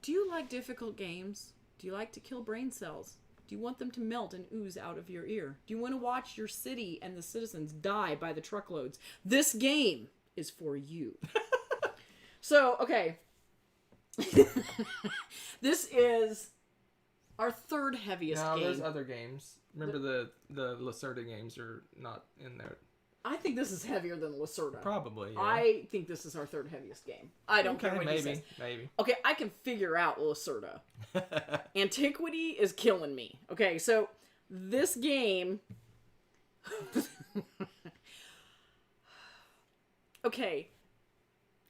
do you like difficult games? Do you like to kill brain cells? Do you want them to melt and ooze out of your ear? Do you want to watch your city and the citizens die by the truckloads? This game is for you. So, okay. This is our third heaviest game. There's other games. Remember the Lacerda games are not in there. I think this is heavier than Lacerda. Probably, yeah. I think this is our third heaviest game. I don't care what he says. Maybe. Okay, I can figure out Lacerda. Antiquity is killing me. Okay, so this game... Okay.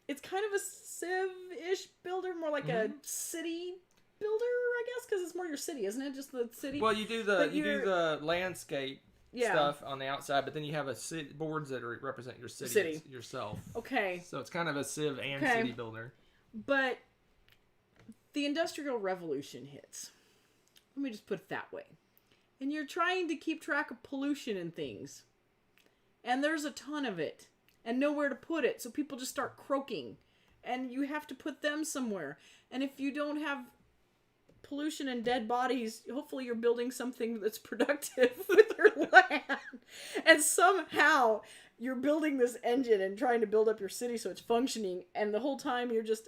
It's kind of a Civ-ish builder, more like a city builder, I guess, because it's more your city, isn't it? Just the city. Well, you do the landscape stuff on the outside, but then you have boards that represent your city yourself. Okay. So it's kind of a Civ and city builder. But the Industrial Revolution hits. Let me just put it that way. And you're trying to keep track of pollution and things. And there's a ton of it. And nowhere to put it. So people just start croaking. And you have to put them somewhere. And if you don't have pollution and dead bodies, hopefully you're building something that's productive with your land. And somehow you're building this engine and trying to build up your city so it's functioning. And the whole time you're just...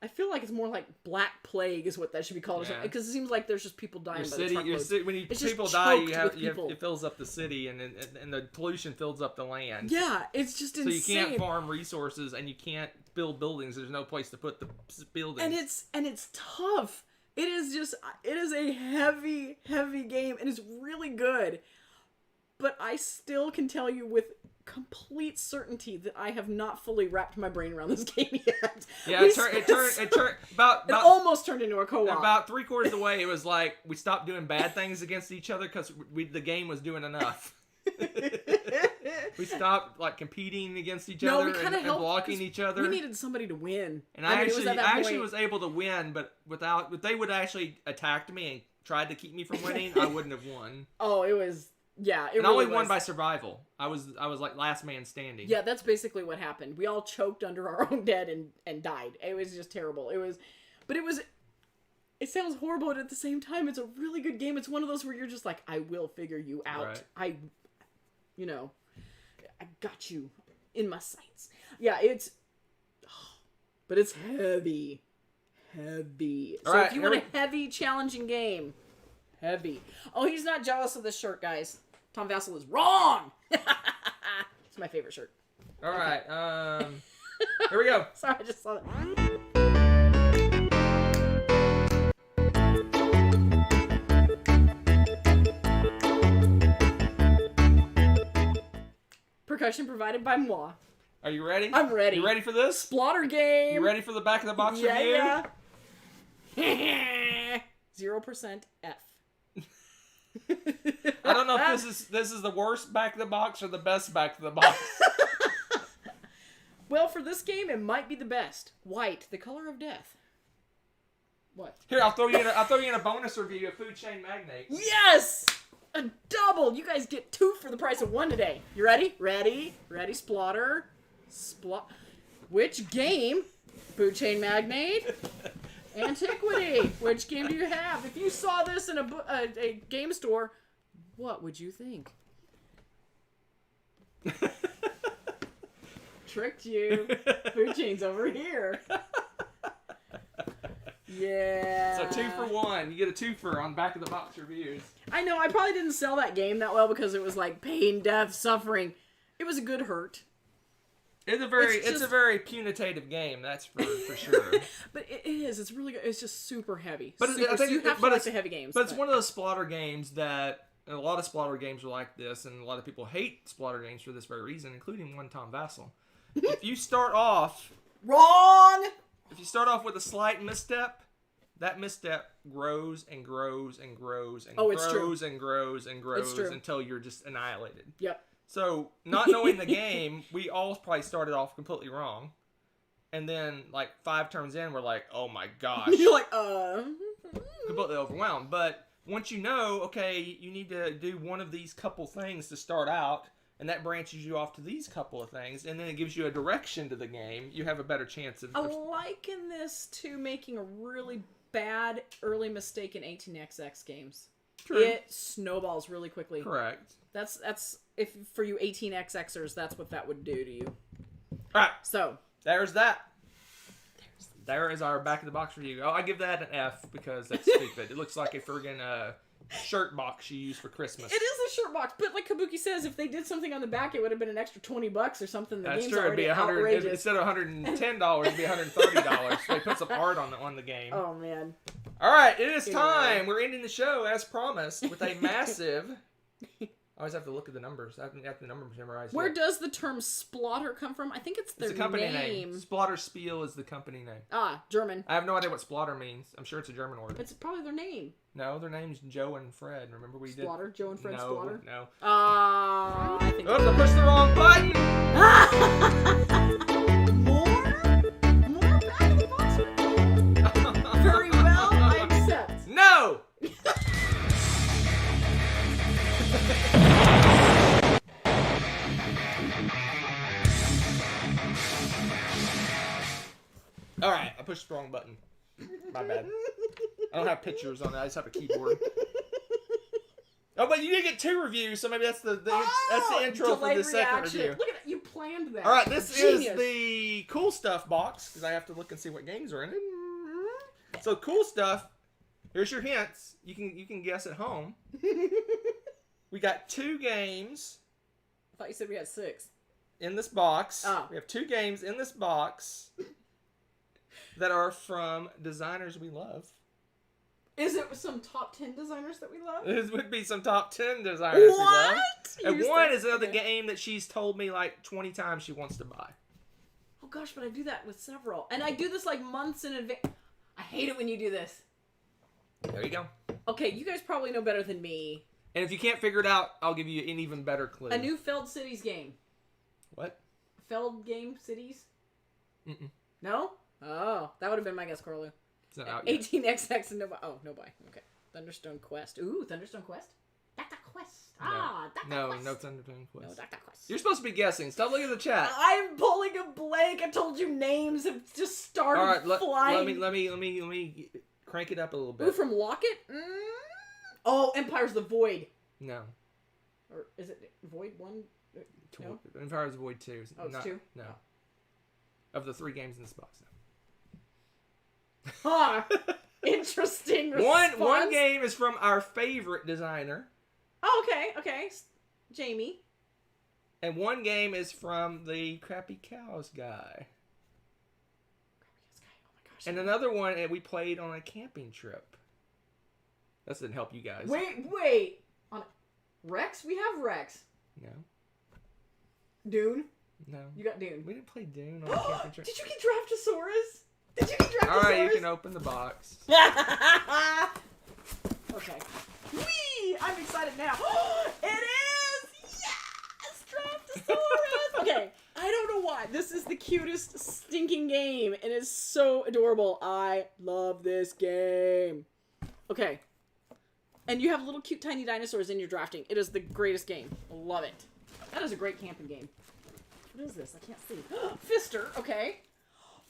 I feel like it's more like Black Plague is what that should be called. Because it seems like there's just people dying by the truckloads. When people die, it fills up the city and the pollution fills up the land. Yeah, it's just insane. So you can't farm resources and you can't build buildings. There's no place to put the buildings. And it's tough. It is a heavy game and it's really good. But I still can tell you with complete certainty that I have not fully wrapped my brain around this game yet. Yeah, it almost turned into a co-op. About 3/4 of the way, it was like we stopped doing bad things against each other because the game was doing enough. We stopped like competing against each other and blocking each other. We needed somebody to win. And I actually was able to win, but if they would actually attacked me and tried to keep me from winning, I wouldn't have won. Oh, it was. Yeah, it and really I only was. won by survival. I was like last man standing. Yeah, that's basically what happened. We all choked under our own dead and died. It was just terrible. It sounds horrible, but at the same time, it's a really good game. It's one of those where you're just like, I will figure you out. Right. I got you in my sights. Yeah, but it's heavy. Heavy. So if you want a heavy, challenging game, heavy. Oh, he's not jealous of this shirt, guys. Tom Vassell is wrong. It's my favorite shirt. All right. Here we go. Sorry, I just saw that. Percussion provided by moi. Are you ready? I'm ready. You ready for this? Splatter game. You ready for the back of the box review? Yeah. 0% F. I don't know if this is the worst back of the box or the best back of the box. Well, for this game, it might be the best. White, the color of death. What? Here, I'll throw you in a bonus review of Food Chain Magnate. Yes. A double! You guys get 2 for the price of 1 today. You ready? Ready, Splotter. Which game? Food Chain Magnate? Antiquity. Which game do you have? If you saw this in a game store, what would you think? Tricked you. Food Chain's over here. Yeah. So 2 for 1. You get a 2-fer on back of the box reviews. I know, I probably didn't sell that game that well because it was like pain, death, suffering. It was a good hurt. It's a very punitive game, that's for sure. But it is. It's really good. It's just super heavy. But you have to like the heavy games. But it's one of those Splotter games that, and a lot of Splotter games are like this, and a lot of people hate Splotter games for this very reason, including one Tom Vassell. If you start off... Wrong! If you start off with a slight misstep, that misstep grows and grows and grows and grows and grows and grows until you're just annihilated. Yep. So, not knowing the game, we all probably started off completely wrong. And then, like, 5 turns in, we're like, oh my gosh. You're like, Completely overwhelmed. But once you know, okay, you need to do one of these couple things to start out, and that branches you off to these couple of things, and then it gives you a direction to the game, you have a better chance of... I liken this to making a really bad early mistake in 18XX games. True. It snowballs really quickly. Correct. That's if for you 18XXers, that's what that would do to you. Alright. So. There's that. There is our back of the box review. Oh, I give that an F because that's stupid. It looks like a friggin' shirt box you use for Christmas. It is a shirt box, but like Kabuki says, if they did something on the back, it would have been an extra $20 or something. The That's game's true. It'd already be outrageous. Instead of $110, it'd be $130. So they put some art on the game. Oh man! All right, it is time. We're ending the show as promised with a massive. I always have to look at the numbers. I haven't got the numbers memorized. Where yet. does the term Splotter come from? I think it's their It's the company name. Splotter Spiel is the company name. Ah, German. I have no idea what Splotter means. I'm sure it's a German word. It's probably their name. No, their name's Joe and Fred. Remember we did Splotter? Joe and Fred no, Splotter? No. I think Oops, I pushed the wrong button. More back of the box. Very well, I accept. No. All right, I pushed the wrong button. My bad. I don't have pictures on it. I just have a keyboard. Oh, but you did get 2 reviews, so maybe that's the intro for the second review. Look at that. You planned that. All right, this Genius. is the cool stuff box because I have to look and see what games are in it. So cool stuff. Here's your hints. You can guess at home. We got 2 games. I thought you said we had 6. In this box. Oh. We have 2 games in this box that are from designers we love. Is it some top 10 designers that we love? This would be some top 10 designers we love. And one is another Okay. game that she's told me like 20 times she wants to buy. Oh gosh, but I do that with several. And I do this like months in advance. I hate it when you do this. There you go. Okay, you guys probably know better than me. And if you can't figure it out, I'll give you an even better clue. A new Feld Cities game. What? Feld game Cities? Mm-mm. No? Oh, that would have been my guess, Corlu. It's not out yet. 18XX and no buy. Oh, no buy. Okay. Thunderstone Quest. Ooh, Thunderstone Quest? Dr. Quest. Ah, Dr. Quest. No Thunderstone Quest. No, Dr. Quest. You're supposed to be guessing. Stop looking at the chat. I'm pulling a blank. I told you names have just started All right, flying. let me crank it up a little bit. Ooh, from Locket? Oh, Empire's the Void. No. Or is it Void 1? No? Empire's Void 2. Oh, it's 2? No. Of the 3 games in this box. Huh. Interesting response. One game is from our favorite designer. Oh, okay. Jamie. And one game is from the Crappy Cows guy. Oh my gosh. And another one we played on a camping trip. That doesn't help you guys. Wait. On Rex? We have Rex. No. Dune? No. You got Dune. We didn't play Dune on a camping trip. Did you get Draftosaurus? Did you get Draftosaurus? Alright, you can open the box. Okay. Whee! I'm excited now. It is! Yes! Draftosaurus! Okay, I don't know why. This is the cutest stinking game, and it's so adorable. I love this game. Okay. And you have little cute tiny dinosaurs in your drafting. It is the greatest game. Love it. That is a great camping game. What is this? I can't see. Fister. Okay.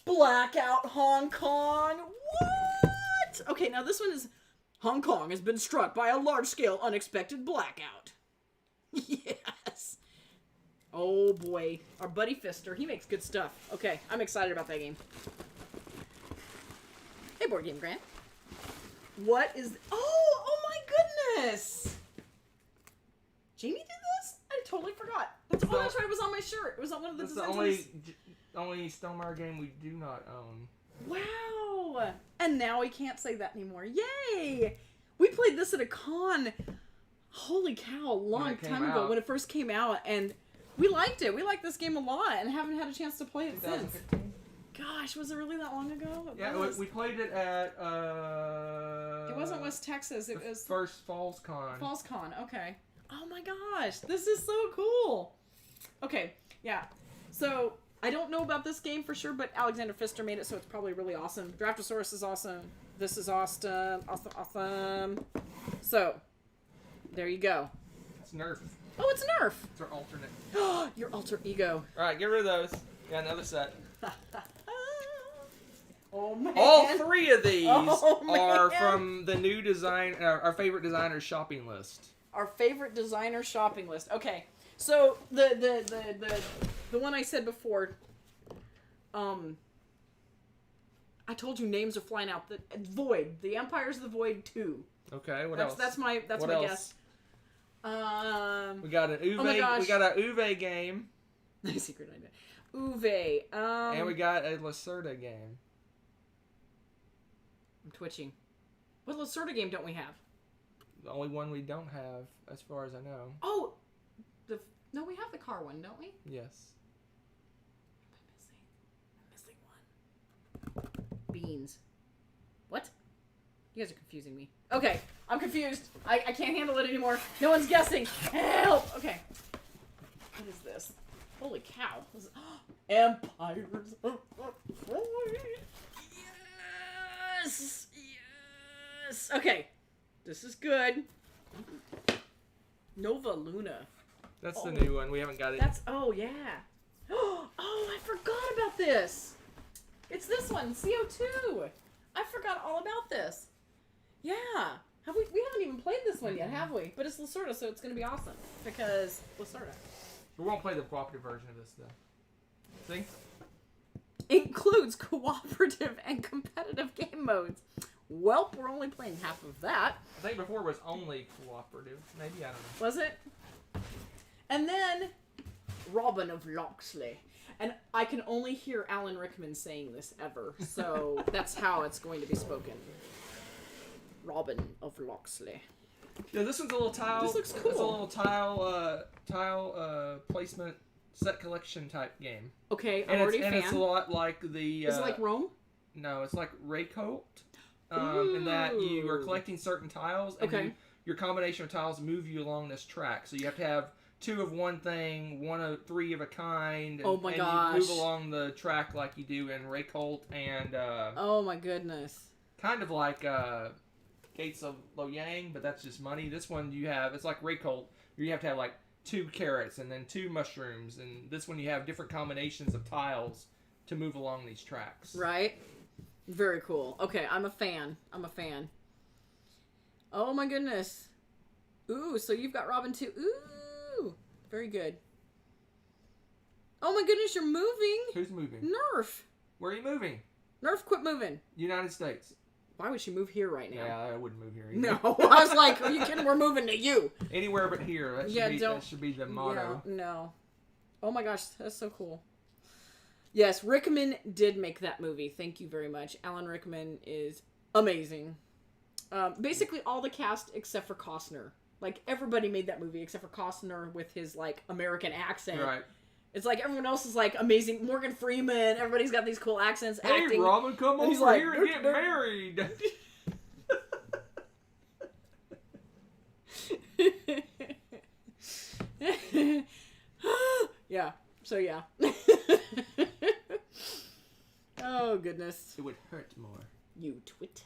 Blackout Hong Kong. What? Okay, now this one is... Hong Kong has been struck by a large-scale unexpected blackout. Yes. Oh, boy. Our buddy Fister. He makes good stuff. Okay, I'm excited about that game. Hey, Board Game Grant. What is... Oh my goodness! Jamie did this? I totally forgot. That's right. It was on my shirt. It was on one of the designs. The only Stonemaier game we do not own. Wow! And now we can't say that anymore. Yay! We played this at a con. Holy cow! A long time ago when it first came out, and we liked it. We liked this game a lot, and haven't had a chance to play it since. Gosh, was it really that long ago? We played it at... It wasn't West Texas. It was... First Falls Con. Falls Con, okay. Oh my gosh, this is so cool. Okay, yeah. So, I don't know about this game for sure, but Alexander Pfister made it, so it's probably really awesome. Draftosaurus is awesome. This is awesome. Awesome. So, there you go. It's Nerf. Oh, it's Nerf. It's our alternate. Your alter ego. Alright, get rid of those. Got another set. Oh, man. All three of these are from the new design, our favorite designer's shopping list. Our favorite designer shopping list. Okay, so the one I said before, I told you names are flying out. The Void, the Empires of the Void 2. Okay, what else? That's my guess. We got an Uwe. We got an Uwe game. Secret idea. Uwe. And we got a Lacerda game. I'm twitching. What Lacerda game don't we have? The only one we don't have, as far as I know. Oh! No, we have the car one, don't we? Yes. What am I missing? I'm missing one. Beans. What? You guys are confusing me. Okay, I'm confused. I can't handle it anymore. No one's guessing. Help! Okay. What is this? Holy cow. Empires of the Void. Yes! Yes! Okay. This is good. Nova Luna. That's the new one. We haven't got it. Oh, yeah. Oh, I forgot about this. It's this one, CO2. I forgot all about this. Yeah. We haven't even played this one yet, have we? But it's Lacerda, so it's going to be awesome. Because Lacerda. We won't play the cooperative version of this, though. See? Includes cooperative and competitive game modes. Welp, we're only playing half of that. I think before it was only cooperative. Maybe, I don't know. Was it? And then, Robin of Loxley. And I can only hear Alan Rickman saying this ever, so that's how it's going to be spoken. Robin of Loxley. Yeah, this one's a little tile. This looks cool. It's a little tile placement set collection type game. Okay, I'm already a fan. And it's a lot like the... Is it like Rome? No, it's like Raycolt. In that you are collecting certain tiles, and your combination of tiles move you along this track. So you have to have 2 of one thing, 1 of 3 of a kind, and, gosh. You move along the track like you do in Raycolt and... oh my goodness. Kind of like Gates of Loyang, but that's just money. This one it's like Raycolt. You have to have like 2 carrots and then 2 mushrooms, and this one you have different combinations of tiles to move along these tracks. Right? Very cool. Okay, I'm a fan. Oh my goodness. Ooh, so you've got Robin too. Ooh, very good. Oh my goodness, you're moving. Who's moving? Nerf. Where are you moving? Nerf, quit moving. United States. Why would she move here right now? Yeah, I wouldn't move here either. No, I was like, are you kidding? We're moving to you. Anywhere but here. That should be the motto. Yeah, no. Oh my gosh, that's so cool. Yes, Rickman did make that movie. Thank you very much. Alan Rickman is amazing. Basically all the cast except for Costner. Like, everybody made that movie except for Costner with his, like, American accent. Right. It's like everyone else is, like, amazing. Morgan Freeman, everybody's got these cool accents, acting. Hey, Robin, come over here and get married. Yeah. So, yeah. Oh, goodness. It would hurt more. You twit.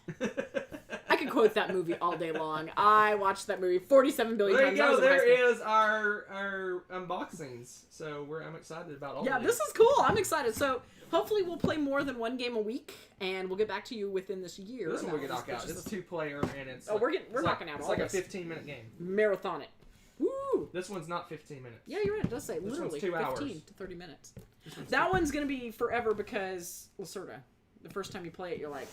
I could quote that movie all day long. I watched that movie 47 billion There times. you go. There is our unboxings. So I'm excited about all of these. This is cool. I'm excited. So hopefully we'll play more than one game a week, and we'll get back to you within this year. This one we can knock out. It's 2-player, and it's we're knocking out all this. It's like this. a 15-minute game. Marathon it. Woo! This one's not 15 minutes. Yeah, you're right. It does say This literally one's 2 hours. 15 to 30 minutes. That one's going to be forever because Lacerda. The first time you play it, you're like...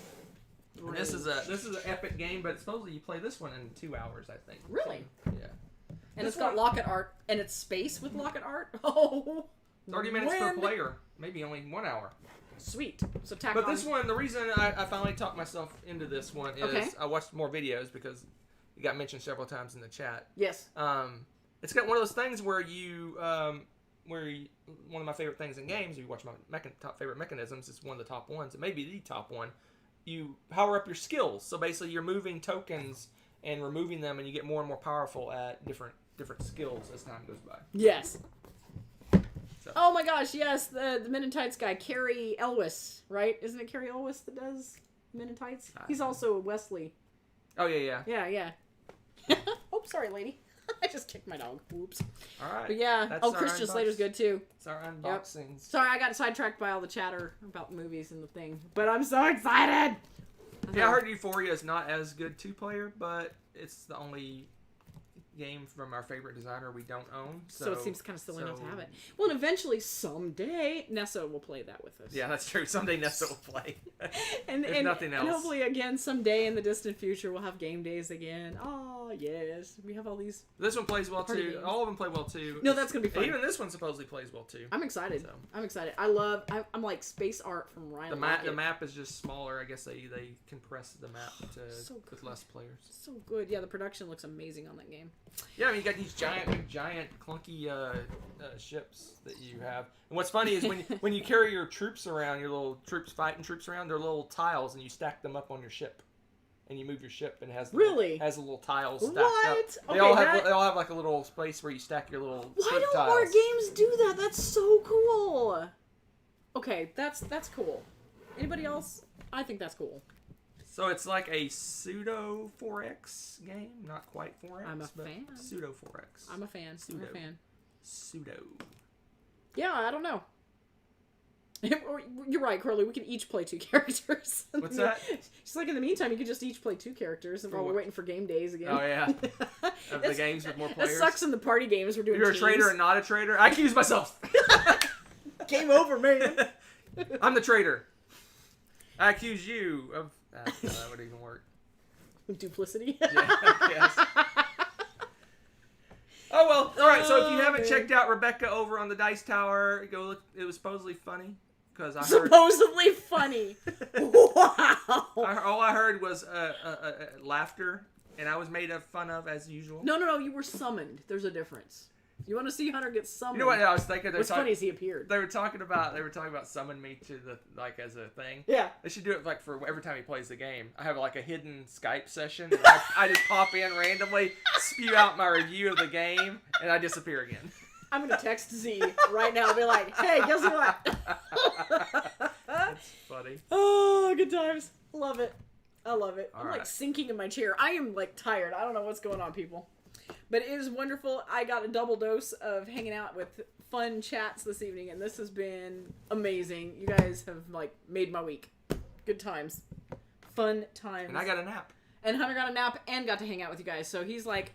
And this is an epic game, but supposedly you play this one in 2 hours, I think. Really? So, yeah. And it's got locket art, and it's space with locket art. Oh, 30 minutes per player. Maybe only 1 hour. Sweet. So tack But on. this one, the reason I finally talked myself into this one is I watched more videos because it got mentioned several times in the chat. Yes. It's got one of those things where one of my favorite things in games, if you watch my top favorite mechanisms, it's one of the top ones. It may be the top one. You power up your skills. So basically you're moving tokens and removing them, and you get more and more powerful at different skills as time goes by. Yes. So. Oh my gosh, yes, the Men in Tights guy, Carrie Elwes, right? Isn't it Carrie Elwes that does Men in Tights? He's also Wesley. Oh, yeah. Yeah. Oh, sorry, lady. I just kicked my dog. Whoops. All right. But yeah. Christian Slater's good too. It's our unboxings. Yep. Sorry, I got sidetracked by all the chatter about movies and the thing. But I'm so excited! Yeah, I heard Euphoria is not as good 2-player, but it's the only game from our favorite designer we don't own. So it seems kind of silly not to have it. Well, and eventually, someday, Nessa will play that with us. Yeah, that's true. Someday Nessa will play. and nothing else. And hopefully, again, someday in the distant future, we'll have game days again. Oh, yes. We have all these... This one plays well, too. Games. All of them play well, too. No, that's going to be fun. Even this one supposedly plays well, too. I'm excited. So. I'm excited. I'm like space art from Ryan The map is just smaller. I guess they compress the map with less players. So good. Yeah, the production looks amazing on that game. Yeah, I mean, you got these giant, clunky ships that you have. And what's funny is when you carry your troops around, your little fighting troops around, they're little tiles, and you stack them up on your ship. And you move your ship, and it has has a little tiles stacked up. Okay, they all have like a little space where you stack your little. Why don't tiles. more games do that? That's so cool. Okay, that's cool. Anybody else? I think that's cool. So it's like a pseudo 4X game, not quite 4X. I'm a fan. Pseudo 4X. I'm a fan. Pseudo. I'm a fan. Pseudo. Yeah, I don't know. You're right, Curly. We can each play 2 characters. What's that? Just like in the meantime, you could just each play 2 characters while we're waiting for game days again. Oh yeah, of the games with more players. It sucks in the party games we're doing. You're teams. a traitor and not a traitor. I accuse myself. Game over, man. I'm the traitor. I accuse you of. That would even work. Duplicity. Yeah, yes. Oh well. All right. So if you haven't checked out Rebecca over on the Dice Tower, go look. It was supposedly funny because I heard. Supposedly funny. Wow. All I heard was laughter, and I was made fun of as usual. No. You were summoned. There's a difference. You want to see Hunter get summoned? You know what I was thinking? What's funny is he appeared. They were talking about summon me to the as a thing. Yeah. They should do it like for every time he plays the game. I have like a hidden Skype session. And I just pop in randomly, spew out my review of the game, and I disappear again. I'm gonna text Z right now and be like, "Hey, guess what?" That's funny. Oh, good times. Love it. I love it. I'm right. like sinking in my chair. I am like tired. I don't know what's going on, people. But it is wonderful. I got a double dose of hanging out with fun chats this evening, and this has been amazing. You guys have like made my week. Good times. Fun times. And I got a nap. And Hunter got a nap and got to hang out with you guys. So he's like...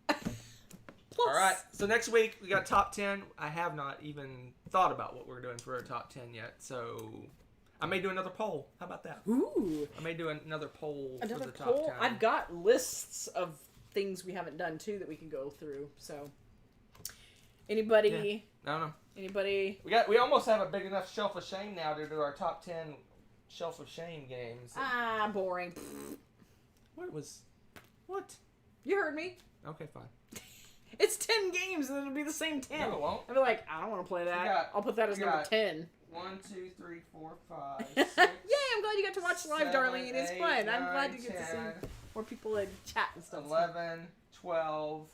All right. So next week, we got top 10. I have not even thought about what we're doing for our top 10 yet. So I may do another poll. How about that? Ooh. I may do another poll for the top poll? 10. I've got lists of things we haven't done too that we can go through. So anybody... Yeah. I don't know. Anybody... We almost have a big enough shelf of shame now to do our top 10 shelf of shame games. Ah, boring. What? You heard me. Okay, fine. It's 10 games and it'll be the same 10. No, it won't. I'll be like, I don't want to play that. I'll put that as number 10. 1, 2, 3, 4, 5, 6. Yay, I'm glad you got to watch live, Darlene. It's fun. 9, I'm glad to get 10, to see more people in chat and stuff. 11, 12,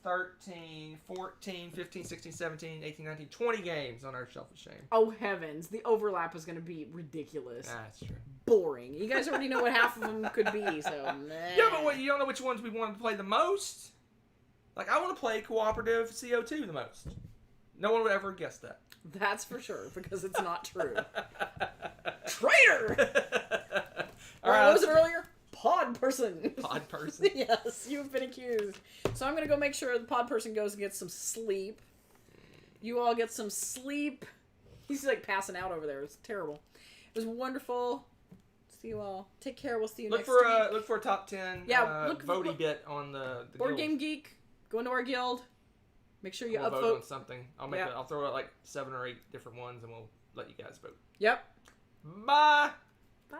13, 14, 15, 16, 17, 18, 19, 20 games on our Shelf of Shame. Oh, heavens. The overlap is going to be ridiculous. That's true. Boring. You guys already know what half of them could be, so meh. Yeah, but you don't know which ones we want to play the most? Like, I want to play cooperative CO2 the most. No one would ever guess that. That's for sure, because it's not true. Traitor! All right, what was it earlier? Pod person. Pod person. Yes, you've been accused. So I'm going to go make sure the pod person goes and gets some sleep. You all get some sleep. He's like passing out over there. It's terrible. It was wonderful. See you all. Take care. We'll see you next week. Look for a top 10 voting bit on the Board guild. Game Geek. Go into our guild. Make sure you we'll upvote. vote on something. I'll throw out like 7 or 8 different ones and we'll let you guys vote. Yep. Bye. Bye.